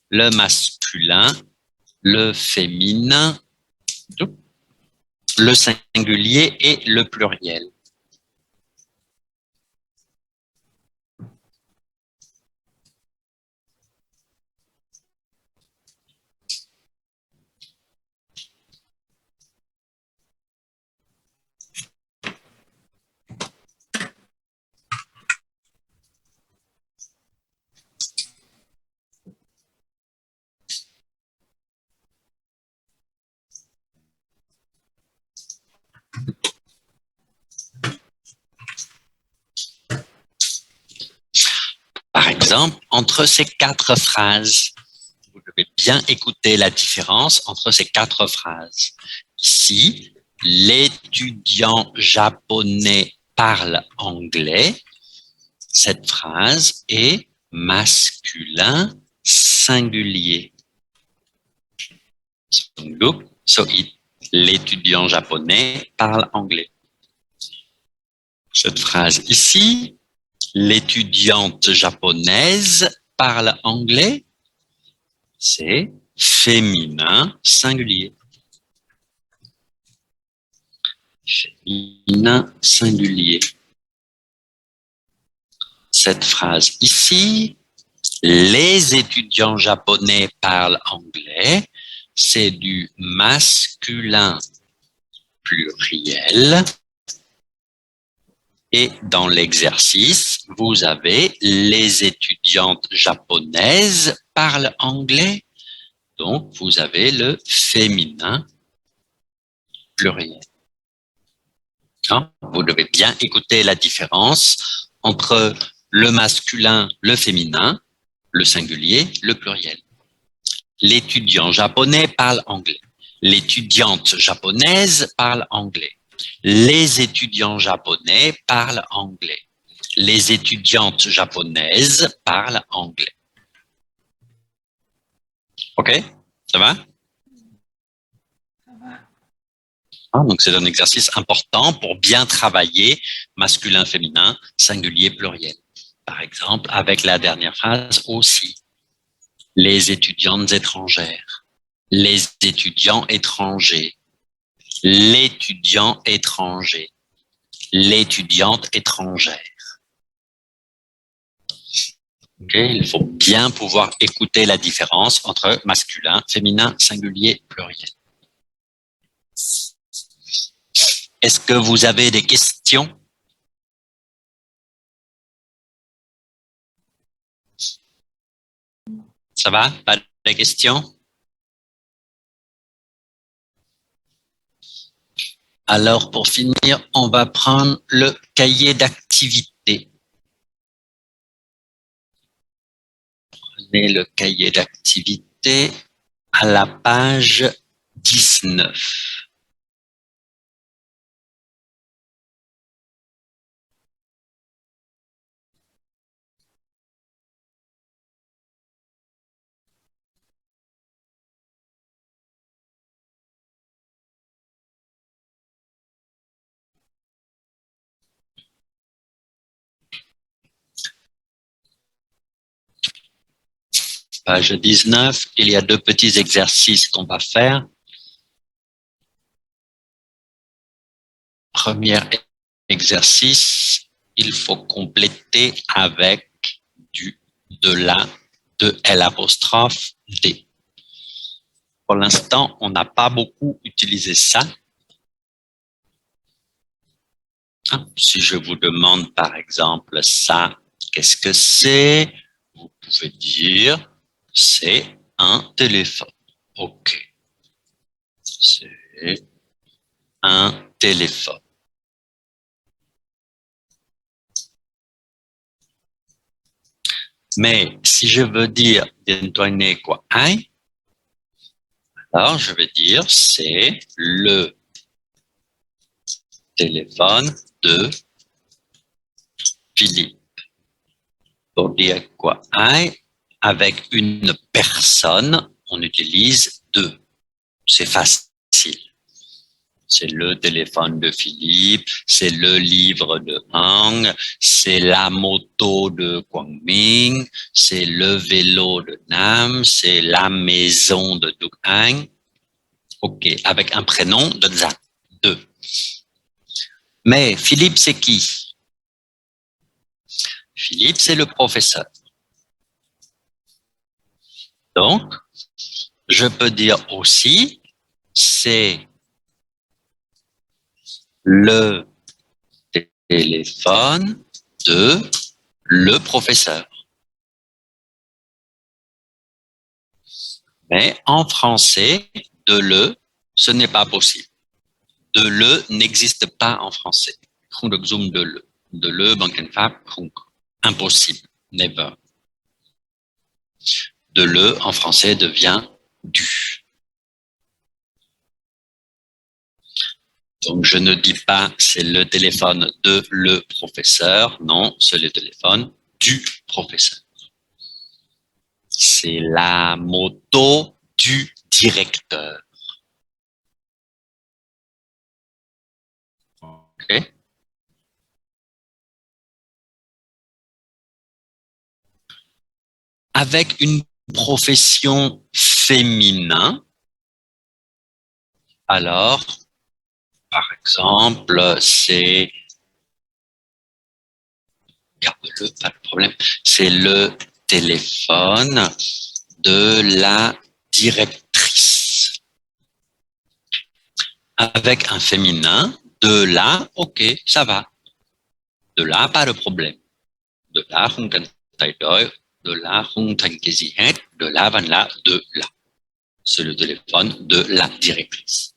le masculin, le féminin, le singulier et le pluriel. Par exemple, entre ces quatre phrases, vous devez bien écouter la différence entre ces quatre phrases. Ici, l'étudiant japonais parle anglais. Cette phrase est masculin singulier. L'étudiant japonais parle anglais. Cette phrase ici, l'étudiante japonaise parle anglais, c'est féminin singulier. Féminin singulier. Cette phrase ici, les étudiants japonais parlent anglais, c'est du masculin pluriel. Et dans l'exercice, vous avez les étudiantes japonaises parlent anglais. Donc, vous avez le féminin pluriel. Hein? Vous devez bien écouter la différence entre le masculin, le féminin, le singulier, le pluriel. L'étudiant japonais parle anglais. L'étudiante japonaise parle anglais. Les étudiants japonais parlent anglais. Les étudiantes japonaises parlent anglais. OK? Ça va? Ah, donc c'est un exercice important pour bien travailler masculin, féminin, singulier, pluriel. Par exemple, avec la dernière phrase aussi. Les étudiantes étrangères. Les étudiants étrangers. L'étudiant étranger. L'étudiante étrangère. Okay, il faut bien pouvoir écouter la différence entre masculin, féminin, singulier, pluriel. Est-ce que vous avez des questions? Ça va? Pas de questions? Alors, pour finir, on va prendre le cahier d'activité. Prenez le cahier d'activité à la page 19. Page 19, il y a deux petits exercices qu'on va faire. Premier exercice, il faut compléter avec du, de la, de l'apostrophe D. Pour l'instant, on n'a pas beaucoup utilisé ça. Si je vous demande par exemple ça, qu'est-ce que c'est? Vous pouvez dire c'est un téléphone. OK. C'est un téléphone. Mais si je veux dire quoi, alors je vais dire c'est le téléphone de Philippe. Pour dire quoi, avec une personne, on utilise deux. C'est facile. C'est le téléphone de Philippe, c'est le livre de Hang, c'est la moto de Kwangming, c'est le vélo de Nam, c'est la maison de Duc Hang. OK, avec un prénom de Zan, deux. Mais Philippe, c'est qui? Philippe, c'est le professeur. Donc, je peux dire aussi, c'est le téléphone de le professeur. Mais en français, de le, ce n'est pas possible. De le n'existe pas en français. De le, impossible. Never. De le, en français, devient du. Donc, je ne dis pas c'est le téléphone de le professeur. Non, c'est le téléphone du professeur. C'est la moto du directeur. OK? Avec une profession féminin, alors, par exemple, c'est, garde-le, pas de problème, c'est le téléphone de la directrice. Avec un féminin, de la, OK, ça va. De la, pas de problème. De la, de la, de la, van la, de la. C'est le téléphone de la directrice.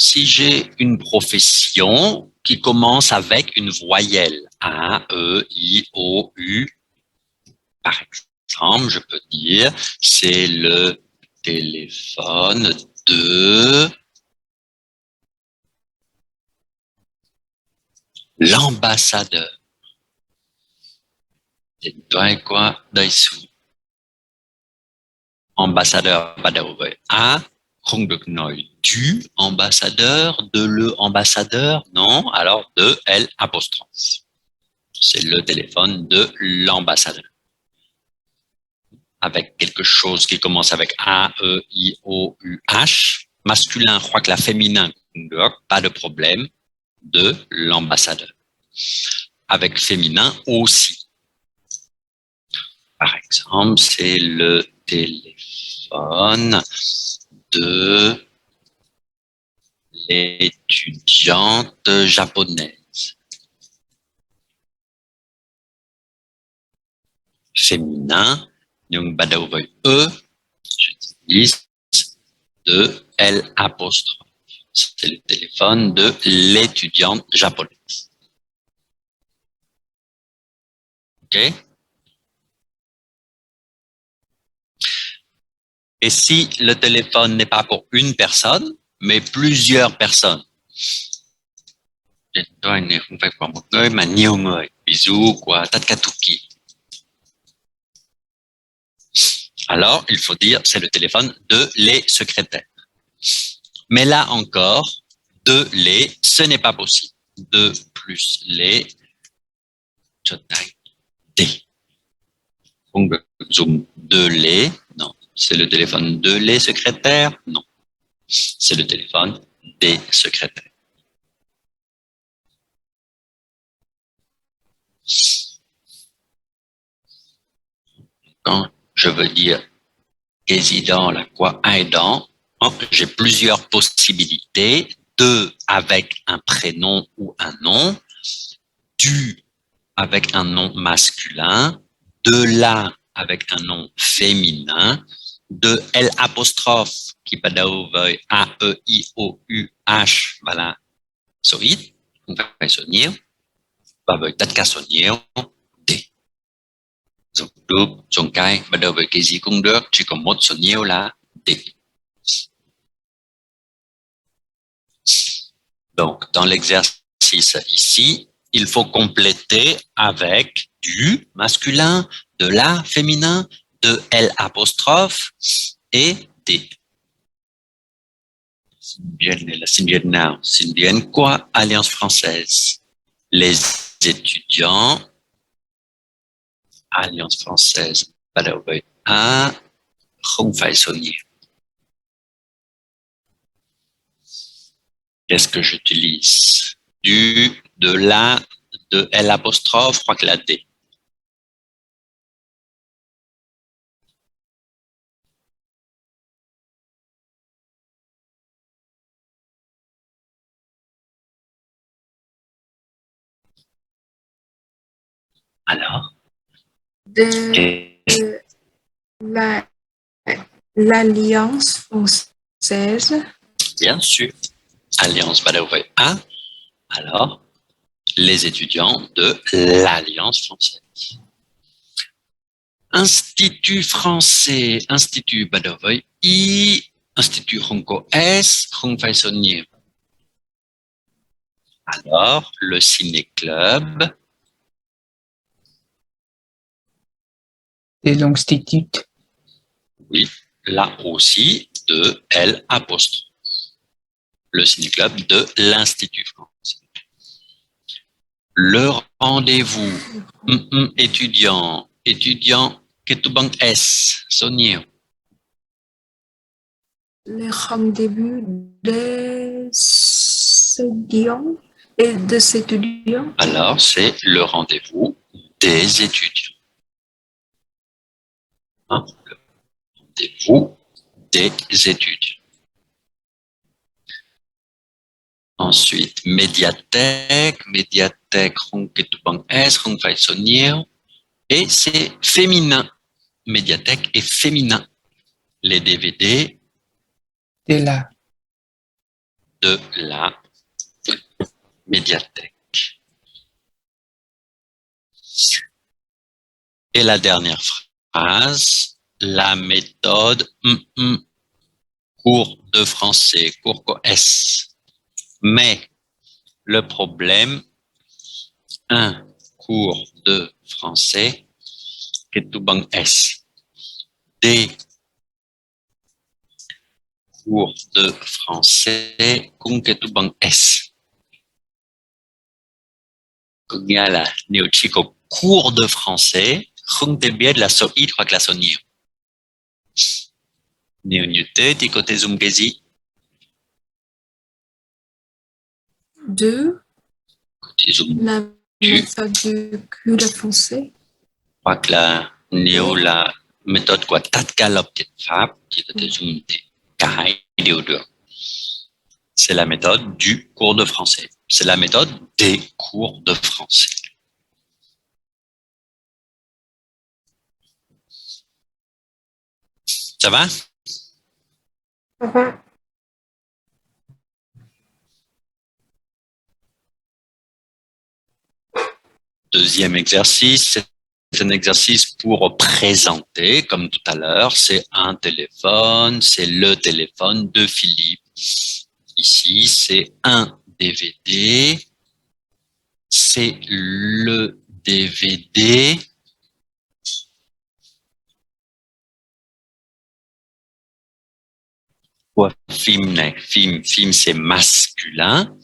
si j'ai une profession qui commence avec une voyelle, A, E, I, O, U, par exemple, je peux dire, c'est le téléphone de l'ambassadeur. C'est quoi dessous? Ambassadeur, pas d'ouvrir. A, không được nói du ambassadeur, de le ambassadeur, non, alors de L apostrophe. C'est le téléphone de l'ambassadeur. Avec quelque chose qui commence avec A, E, I, O, U, H. Masculin, je crois que la féminin, pas de problème, de l'ambassadeur. Avec féminin aussi. Par exemple, c'est le téléphone de l'étudiante japonaise. Féminin, nhưng bắt đầu với E, j'utilise de L apostrophe. C'est le téléphone de l'étudiante japonaise. OK? Et si le téléphone n'est pas pour une personne, mais plusieurs personnes? Điện thoại này không phải của một người mà nhiều người. Ví dụ của tất cả Tuki. Alors, il faut dire c'est le téléphone de les secrétaires. Mais là encore, de les, ce n'est pas possible. De plus les, des. De les, non. C'est le téléphone de les secrétaires? Non. C'est le téléphone des secrétaires. Quand je veux dire résident, la quoi aidant, j'ai plusieurs possibilités. De avec un prénom ou un nom. Du avec un nom masculin. De la avec un nom féminin. De L apostrophe qui peut avoir A, E, I, O, U, H, voilà. Solide. On va sonner. Và với tất cả số nhiều D. Dùng đúp, dùng cái, bắt đầu với cái gì cũng được, chỉ có một số nhiều là D. Donc, dans l'exercice ici, il faut compléter avec du masculin, de la féminin, de L apostrophe et D. Xin bien quoi? Alliance française. Les étudiants, Alliance française, bắt đầu với A, không phải số nhiều. Qu'est-ce que j'utilise? Du, de la, de L apostrophe, je crois que la D. Alors? L'Alliance française. Bien sûr. Alliance, bắt đầu với A. Alors, les étudiants de l'Alliance française. Institut français, Institut bắt đầu với I. Institut không có S, không phải số nhiều. Alors, le ciné-club. De l'institut. Oui, là aussi, de L apostrophe. Le ciné-club de l'Institut français. Le rendez-vous. Étudiant. Étudiant, ketubang S, sonio. Le rendez-vous des étudiants et des étudiants. Alors, c'est le rendez-vous des étudiants. Hein? Le rendez-vous des étudiants. Ensuite, médiathèque, S, et c'est féminin. Médiathèque est féminin. Les DVD. De la. de la médiathèque. Et la dernière phrase, la méthode cours de français, cours S. Mais le problème, un cours de français, ketubang S. Des cours de français, kung ketubang S. Có nghĩa là nếu chỉ có cours de français, không thể biết là số ít hoặc là số nhiều. Nếu như thế thì có thể dùng cái gì? Deux, Có thể dùng la méthode du cours de français. hoặc là nếu là méthode của tất cả lập tiết pháp thì có thể dùng cả hai đều được. C'est la méthode du cours de français. C'est la méthode des cours de français. Ça va? Deuxième exercice, c'est un exercice pour présenter, comme tout à l'heure, c'est un téléphone, c'est le téléphone de Philippe. Ici, c'est un DVD, c'est le DVD. Film, film c'est masculin.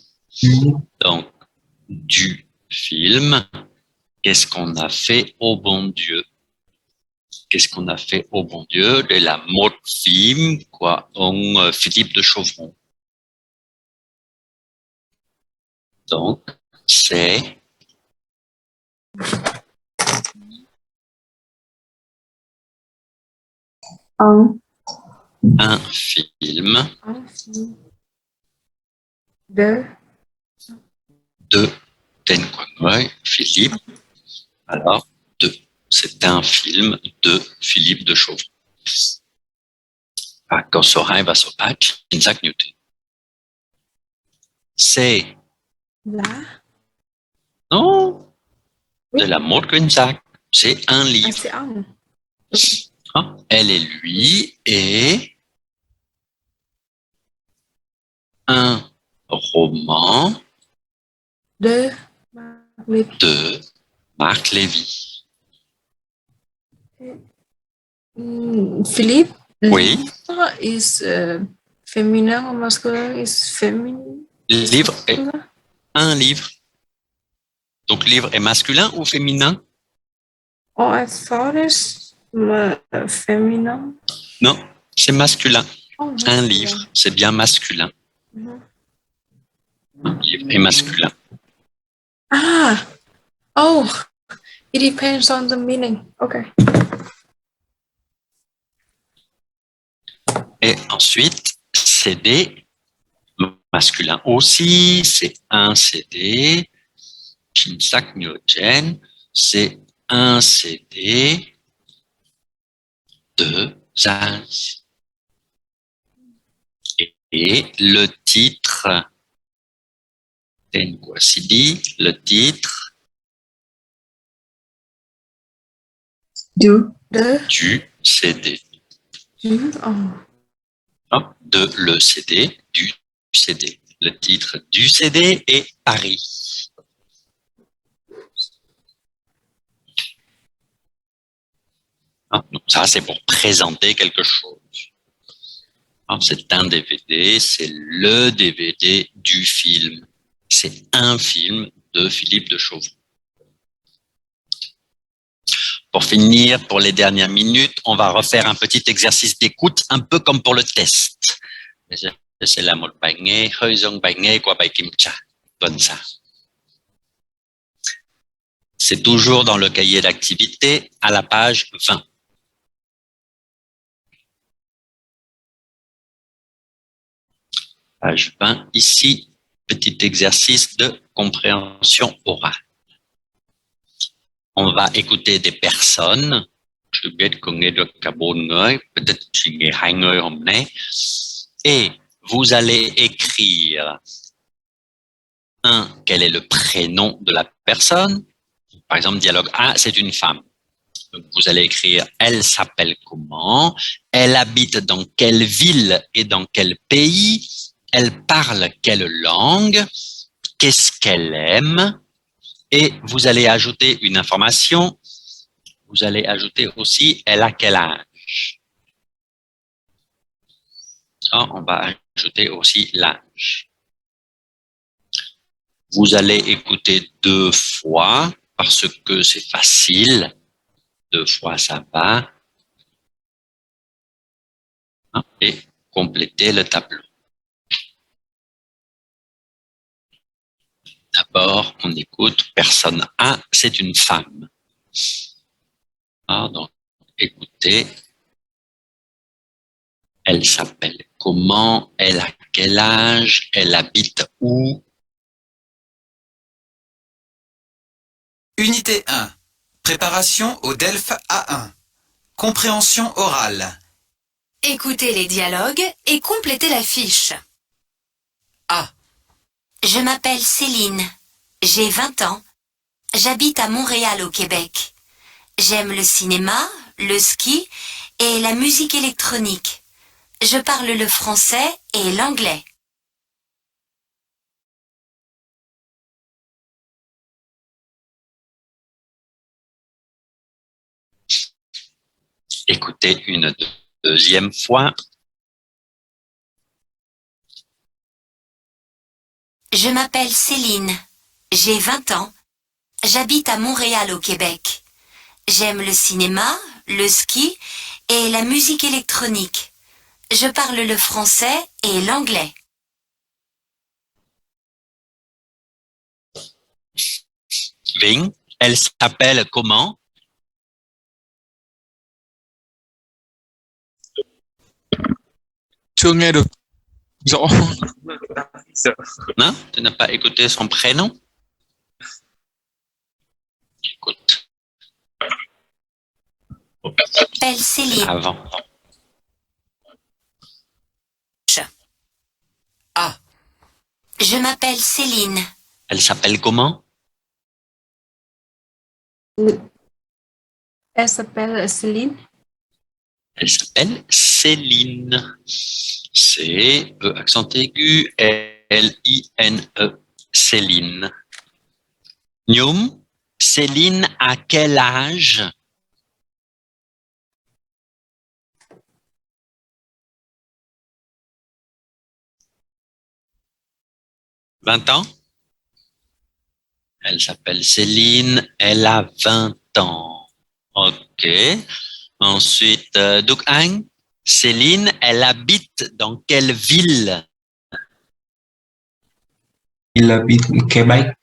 Donc, du film. Qu'est-ce qu'on a fait au bon Dieu? Qu'est-ce qu'on a fait au bon Dieu de la mode film, quoi, on Philippe de Chauvron. Donc, c'est un film Un film de de Ten Quang Philippe. Alors, c'est un film de Philippe de Chauvron. Quand Sorin va sur patch, Isaac Newton. C'est la. non Oui. de la mode Quinzac. C'est un Ah, livre. c'est un. Elle et lui et un roman De de Marc Lévy. Philippe. Oui. Livre is féminin ou masculin? Is féminin? Livre est un livre. Donc livre est masculin ou féminin? Oh, I thought it's féminin. Non, c'est masculin. Oh, Un livre, c'est bien masculin. Un livre est masculin. Ah! Oh! It depends on the meaning. Okay. Et ensuite, CD, masculin aussi, c'est un CD. Shinsak Nyogen, c'est un CD de Zaz. Et le titre, le titre De. du CD. Oh. De le CD, du CD. Le titre du CD est Paris. Donc ça, c'est pour présenter quelque chose. C'est un DVD, c'est le DVD du film. C'est un film de Philippe de Chauvron. Pour finir, pour les dernières minutes, on va refaire un petit exercice d'écoute, un peu comme pour le test. C'est la mode bagné, heuzong bagné, quoi kimcha. Comme ça. C'est toujours dans le cahier d'activité à la page 20. Page 20, ici, petit exercice de compréhension orale. On va écouter des personnes. Je biết có nghe được cả 4 người, peut-être chỉ nghe 2 người hôm nay. Et vous allez écrire quel est le prénom de la personne. Par exemple, dialogue A, c'est une femme. Donc, vous allez écrire elle s'appelle comment, elle habite dans quelle ville et dans quel pays, elle parle quelle langue, qu'est-ce qu'elle aime, et vous allez ajouter une information. Vous allez ajouter aussi elle a quel âge. On va ajouter aussi l'âge. Vous allez écouter 2 fois parce que c'est facile. 2 fois, ça va. Et compléter le tableau. D'abord, on écoute personne A, c'est une femme. Donc, écoutez. Elle s'appelle comment, elle a quel âge, elle habite où. Unité 1. Préparation au DELF A1. Compréhension orale. Écoutez les dialogues et complétez la fiche. A. Je m'appelle Céline. J'ai 20 ans. J'habite à Montréal au Québec. J'aime le cinéma, le ski et la musique électronique. Je parle le français et l'anglais. Écoutez une deuxième fois. Je m'appelle Céline. J'ai 20 ans. J'habite à Montréal au Québec. J'aime le cinéma, le ski et la musique électronique. Je parle le français et l'anglais. Ving, elle s'appelle comment? Chưa nghe được rõ. Non, tu n'as pas écouté son prénom? Écoute. Je m'appelle Céline. Avant. A. Je m'appelle Céline. Elle s'appelle comment? Elle s'appelle Céline. Elle s'appelle Céline. C, E, accent aigu, L-I-N-E. Céline. Nyum, Céline a quel âge? « 20 ans ?» Elle s'appelle Céline, elle a 20 ans. OK. Ensuite, Duc Anh, Céline, elle habite dans quelle ville? Il habite au Québec.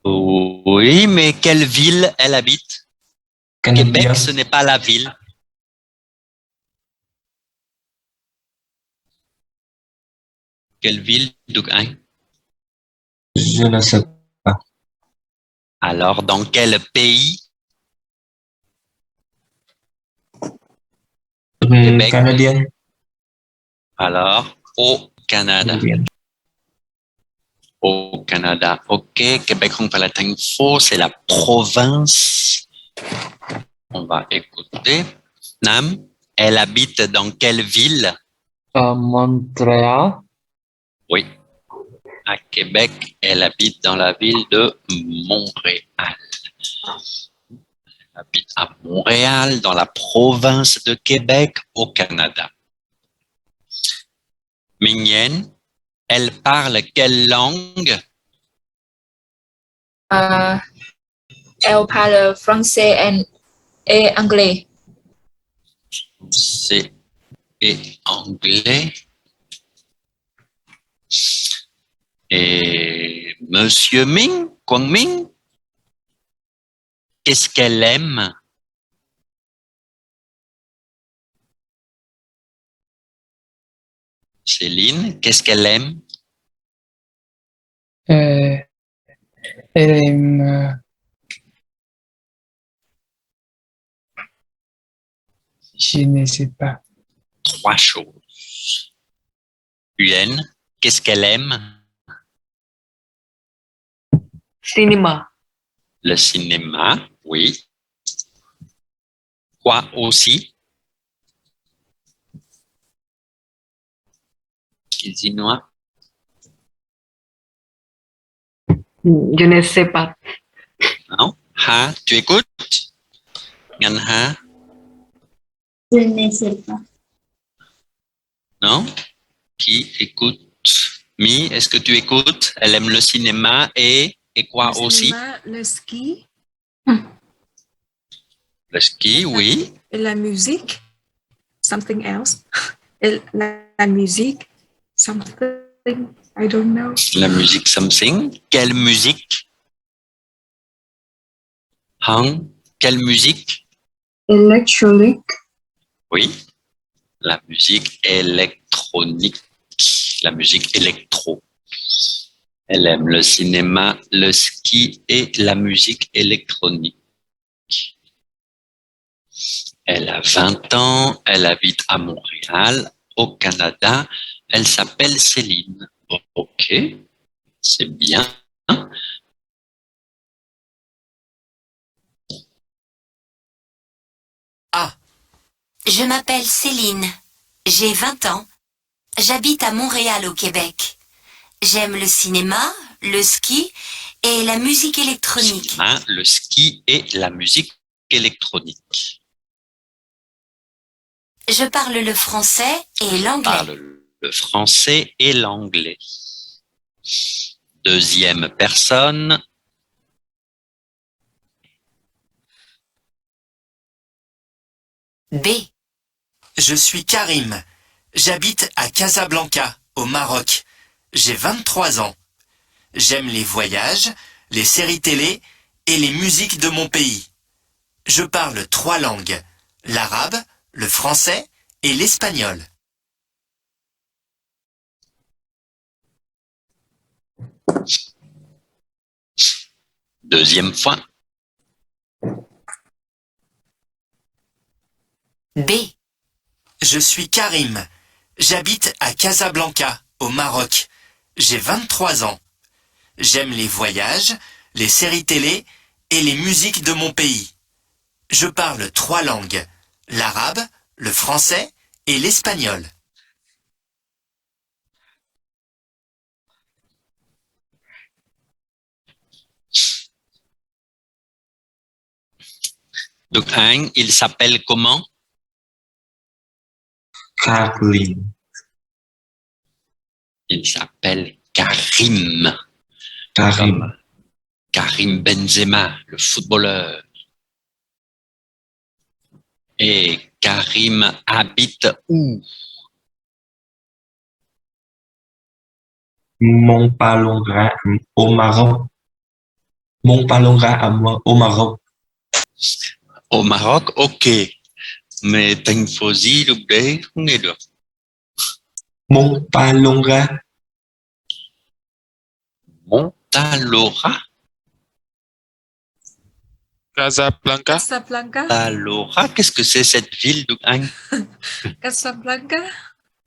Oui, mais quelle ville elle habite? Canadien. Québec, ce n'est pas la ville. Quelle ville, Duc Anh? Je ne sais pas. Alors, dans quel pays? Québec. Canadien. Alors, au Canada. Au Canada. OK. Québec, on parle faux, c'est la province. On va écouter. Nam, elle habite dans quelle ville? Montréal. Oui. À Québec, elle habite dans la ville de Montréal. Elle habite à Montréal, dans la province de Québec, au Canada. Mignon, elle parle quelle langue? Elle parle français et anglais. C'est et anglais. Et Monsieur Ming, Kwang Ming, qu'est-ce qu'elle aime? Céline, qu'est-ce qu'elle aime? Elle aime, je ne sais pas. 3 choses. Huen, qu'est-ce qu'elle aime? Cinéma. Le cinéma, oui. Quoi aussi? Cuisinois. Je ne sais pas. Non? Ha, tu écoutes? Ngan ha? Je ne sais pas. Non? Qui écoute? Mi, est-ce que tu écoutes? Elle aime le cinéma et quoi Le aussi? cinéma, le ski Le ski, oui. et la musique. Something else. Et la musique. Something. I don't know. La musique something. Quelle musique? Hang, quelle musique? Electronic. Oui. La musique électronique. La musique électro. Elle aime le cinéma, le ski et la musique électronique. Elle a 20 ans, elle habite à Montréal, au Canada. Elle s'appelle Céline. Ok, c'est bien. A. Je m'appelle Céline. J'ai 20 ans. J'habite à Montréal au Québec. J'aime le cinéma, le ski et la musique électronique. Cinéma, le ski et la musique électronique. Je parle le français et l'anglais. Parle le français et l'anglais. Deuxième personne. B. Je suis Karim. J'habite à Casablanca, au Maroc. J'ai 23 ans. J'aime les voyages, les séries télé et les musiques de mon pays. Je parle 3 langues, l'arabe, le français et l'espagnol. Deuxième fois. B. Je suis Karim. J'habite à Casablanca, au Maroc. J'ai 23 ans. J'aime les voyages, les séries télé et les musiques de mon pays. Je parle 3 langues, l'arabe, le français et l'espagnol. Donc, un, il s'appelle comment? Kathleen. Il s'appelle Karim. Karim. Karim Benzema, le footballeur. Et Karim habite où? Montpalonga au Maroc. Montpalonga à moi au Maroc. Au Maroc, ok. Mais thành phố gì lúc đấy không nghe được. Montpalonga. Montalora? Casablanca. Casablanca. Montalora, qu'est-ce que c'est cette ville, Anh? Casablanca.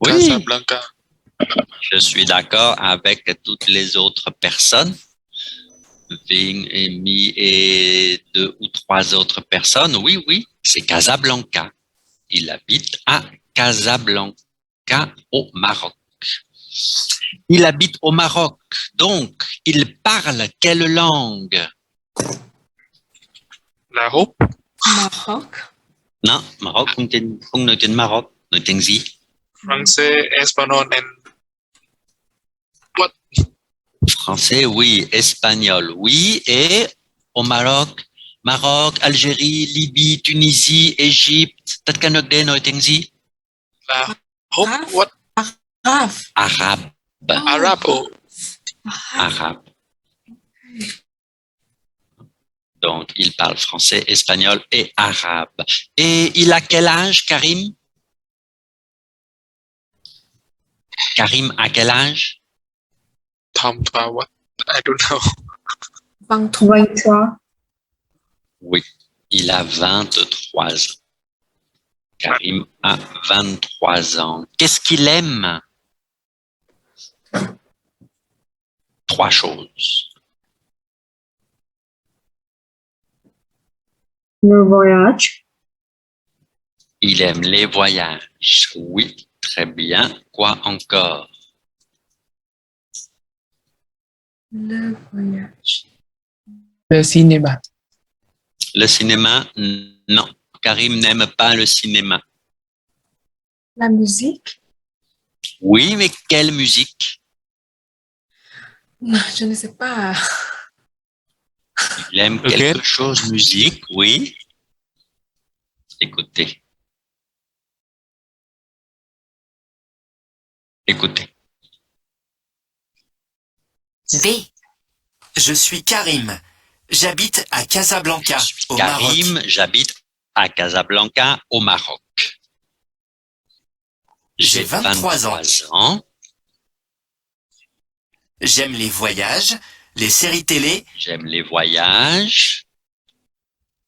Oui, Casablanca. je suis d'accord avec toutes les autres personnes. Ving et Mi et 2 ou 3 autres personnes. Oui, oui, c'est Casablanca. Il habite à Casablanca au Maroc. Il habite au Maroc, donc il parle quelle langue? L'arabe. Maroc. Non, Maroc không nói tiếng Maroc, nói tiếng gì? Français, espagnol and what? Français, oui. Espagnol, oui. Et au Maroc, Algérie, Libye, Tunisie, Égypte. Tất cả nước đấy nói tiếng gì? L'arabe. What? Arabe. Arabe. Arabe. Oh. Arabe. Donc, il parle français, espagnol et arabe. Et il a quel âge, Karim? Karim a quel âge? Tom, what? I don't know. 23. Oui, il a 23 ans. Karim a 23 ans. Qu'est-ce qu'il aime? 3 choses. Le voyage. Il aime les voyages. Oui, très bien. Quoi encore? Le voyage. Le cinéma. Le cinéma? Non. Karim n'aime pas le cinéma. La musique. Oui, mais quelle musique? Je ne sais pas. Il aime quelque chose, musique, oui. Écoutez. Écoutez. B. Je suis Karim. J'habite à Casablanca, au Karim, Maroc. j'habite à Casablanca, au Maroc. J'ai 23 ans. J'aime les voyages, les séries télé. J'aime les voyages.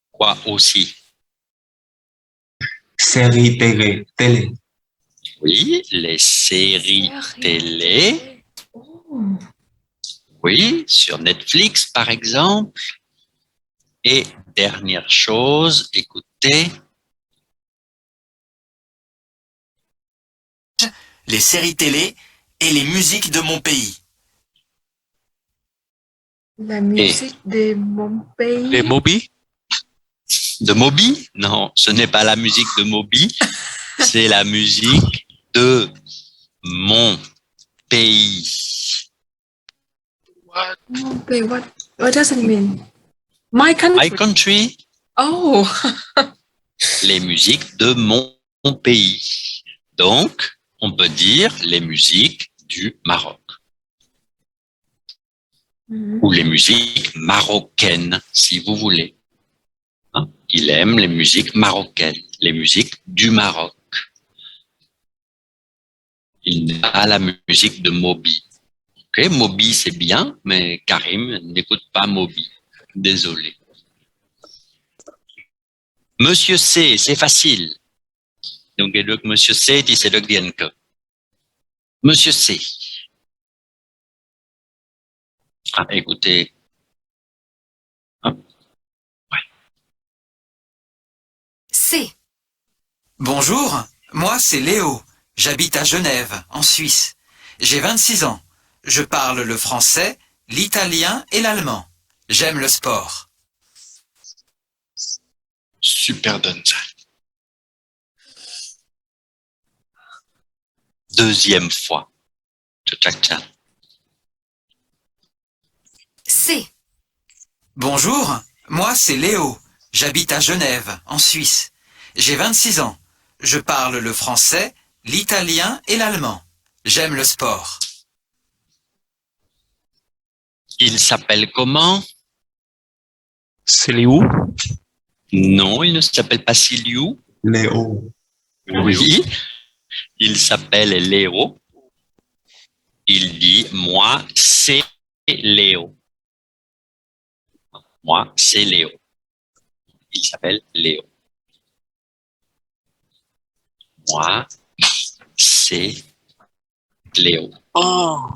Quoi aussi? Série télé. Oui, les séries télé. Oh. Oui, sur Netflix, par exemple. Et dernière chose, écoutez. Les séries télé et les musiques de mon pays. La musique de mon pays. De Moby? De Moby? Non, ce n'est pas la musique de Moby. C'est la musique de mon pays. What? Mon pays. What does it mean? My country. My country. Oh. Les musiques de mon pays. Donc, on peut dire les musiques du Maroc. Ou les musiques marocaines, si vous voulez. Hein? Il aime les musiques marocaines, les musiques du Maroc. Il n'aime pas la musique de Moby. Okay, Moby, c'est bien, mais Karim n'écoute pas Moby. Désolé. Monsieur C, c'est facile. Donc, Monsieur C, c'est le Dienke. Monsieur C. Ah, écoutez. Ah. Ouais. C. Bonjour, moi c'est Léo. J'habite à Genève, en Suisse. J'ai 26 ans. Je parle le français, l'italien et l'allemand. J'aime le sport. Super Donza. Deuxième fois. Tcha-tcha-tcha. C. Bonjour, moi c'est Léo. J'habite à Genève, en Suisse. J'ai 26 ans. Je parle le français, l'italien et l'allemand. J'aime le sport. Il s'appelle comment? C'est Liu? Non, il ne s'appelle pas Siliou. Léo. Oui. Il s'appelle Léo. Il dit, moi, c'est Léo. Moi, c'est Léo. Il s'appelle Léo. Moi, c'est Léo. Oh.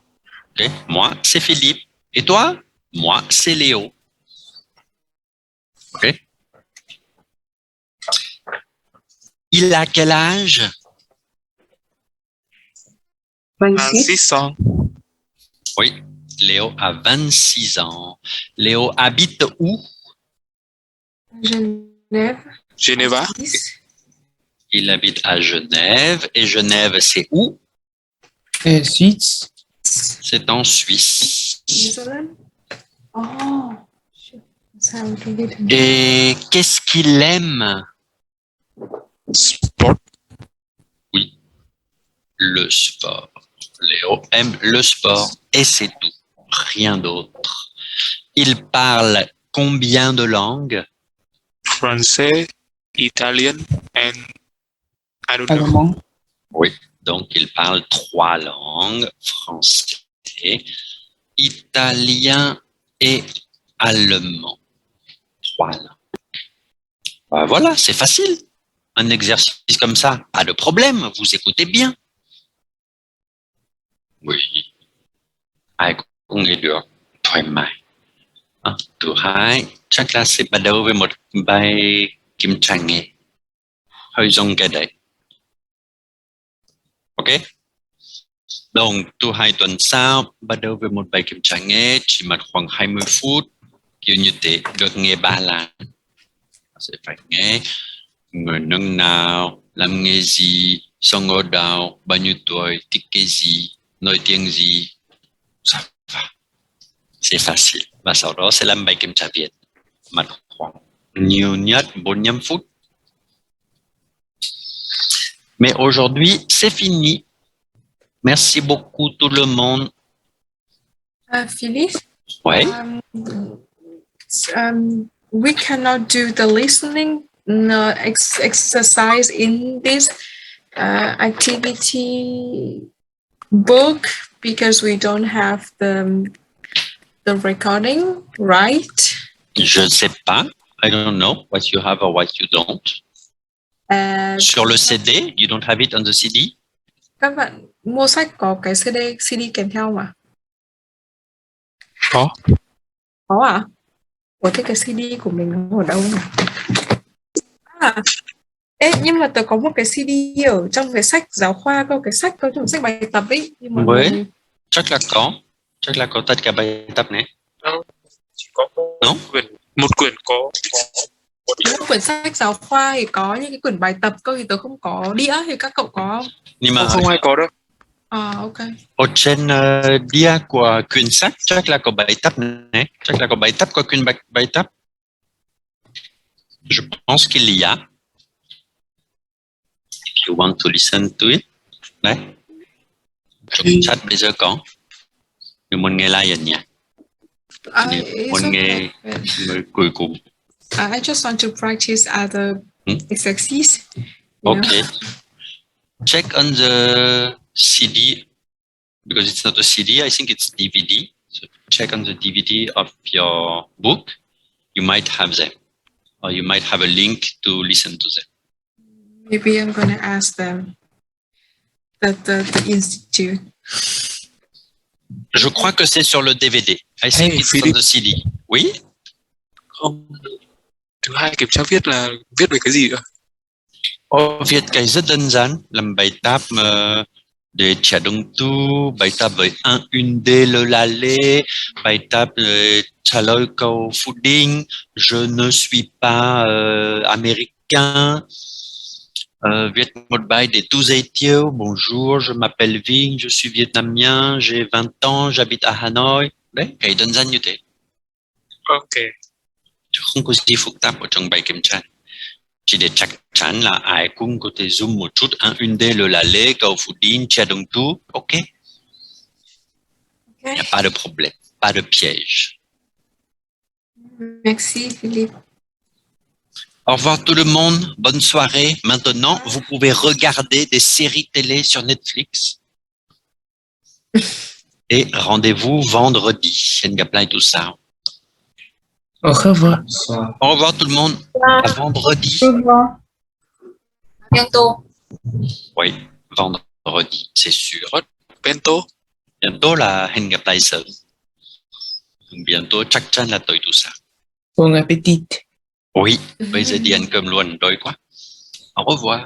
Okay? Moi, c'est Philippe. Et toi? Moi, c'est Léo. OK? Il a quel âge? 26 ans. Oui, Léo a 26 ans. Léo habite où? Genève. Geneva? Il habite à Genève. Et Genève, c'est où? Suisse. C'est en Suisse. Switzerland. Oh. That's how to get him. Et qu'est-ce qu'il aime? Sport? Oui, le sport. Léo aime le sport et c'est tout, rien d'autre. Il parle combien de langues? Français, Italian, and I don't know. Allemand. Oui, donc il parle 3 langues, français, italien et allemand. 3 langues. Ben voilà, c'est facile. Un exercice comme ça, pas de problème, vous écoutez bien. Oui. Ah, nghe được thoải mái. Thứ hai, chắc là sẽ bắt đầu với một bài kiểm tra nghe. Hơi giống cái đấy. Ok? Donc, thứ hai tuần sau, bắt đầu với một bài kiểm tra nghe, chỉ mất khoảng 20 phút, kiểu như thế, được nghe 3 lần. Sẽ phải nghe người nâng nào, làm nghề gì, sống ở đâu, bao nhiêu tuổi, thích cái gì, nói tiếng gì. Ça va. C'est facile. Và sau đó sẽ làm bài kiểm tra Việt. Mất khoảng nhiều nhất 45 phút. Mais aujourd'hui, c'est fini. Merci beaucoup tout le monde. Philip, Ouais. We cannot do the listening exercise in this activity book because we don't have the recording, right? Je ne sais pas. I don't know what you have or what you don't. Sur le CD, you don't have it on the CD? Các bạn mua sách có cái CD kèm theo mà? Có. Có à? Ủa thế cái CD của mình nó ở đâu nhỉ? Ê, nhưng mà tớ có một cái CD ở trong cái sách giáo khoa, có cái sách có trong sách bài tập ấy. Nhưng mà Oui, chắc là có tất cả bài tập này. Chỉ có một quyển có những quyển sách giáo khoa thì có, những cái quyển bài tập cơ thì tớ không có đĩa, thì các cậu có không? Nhưng mà không ai có đâu. Ok. Ở trên đĩa của quyển sách chắc là có bài tập này, chắc là có bài tập, có quyển bài tập. Je pense qu'il y a. If you want to listen to it. Đấy. Trong chat bây giờ có. Nếu muốn nghe lại ở nhà. Muốn nghe người cuối cùng. I just want to practice other exercises. Okay. Check on the CD because it's not a CD. I think it's DVD. So check on the DVD of your book. You might have them, or you might have a link to listen to them. Maybe I'm gonna ask them. The institute. Je crois que c'est sur le DVD. I think it's on the CD. Oui. Không. Thứ hai kiểm tra viết là viết về cái gì ạ? Viết cái rất đơn giản, làm bài tập để trả đồng tu, bài tập với un, une, deux, le, la, les, bài tập trả lời câu fooding, je ne suis pas américain, viết một bài để tu giới thiệu, bonjour, je m'appelle Vinh, je suis vietnamien, j'ai 20 ans, j'habite à Hanoi. Đấy, cái đơn giản như thế. Ok. Chứ không có gì phức tạp ở trong bài kiểm tra. Chỉ để chắc chắn là ai cũng có thể dùng một chút un, une, deux, le, la, les, câu fooding, trả đồng tu. Ok. Il n'y a pas de problème, pas de piège. Merci Philippe. Au revoir tout le monde, bonne soirée. Maintenant, vous pouvez regarder des séries télé sur Netflix. Et rendez-vous vendredi. Shengaplay tout ça. Au revoir. Au revoir tout le monde. À vendredi. Au revoir. Bientôt. Oui, vendredi, c'est sûr. Bento. Bientôt là, Hengaplay sớm. Bientôt chắc chắn là tới tout ça. Bon appétit. Oui, bây giờ đi ăn cơm luôn, đói quá. Au revoir.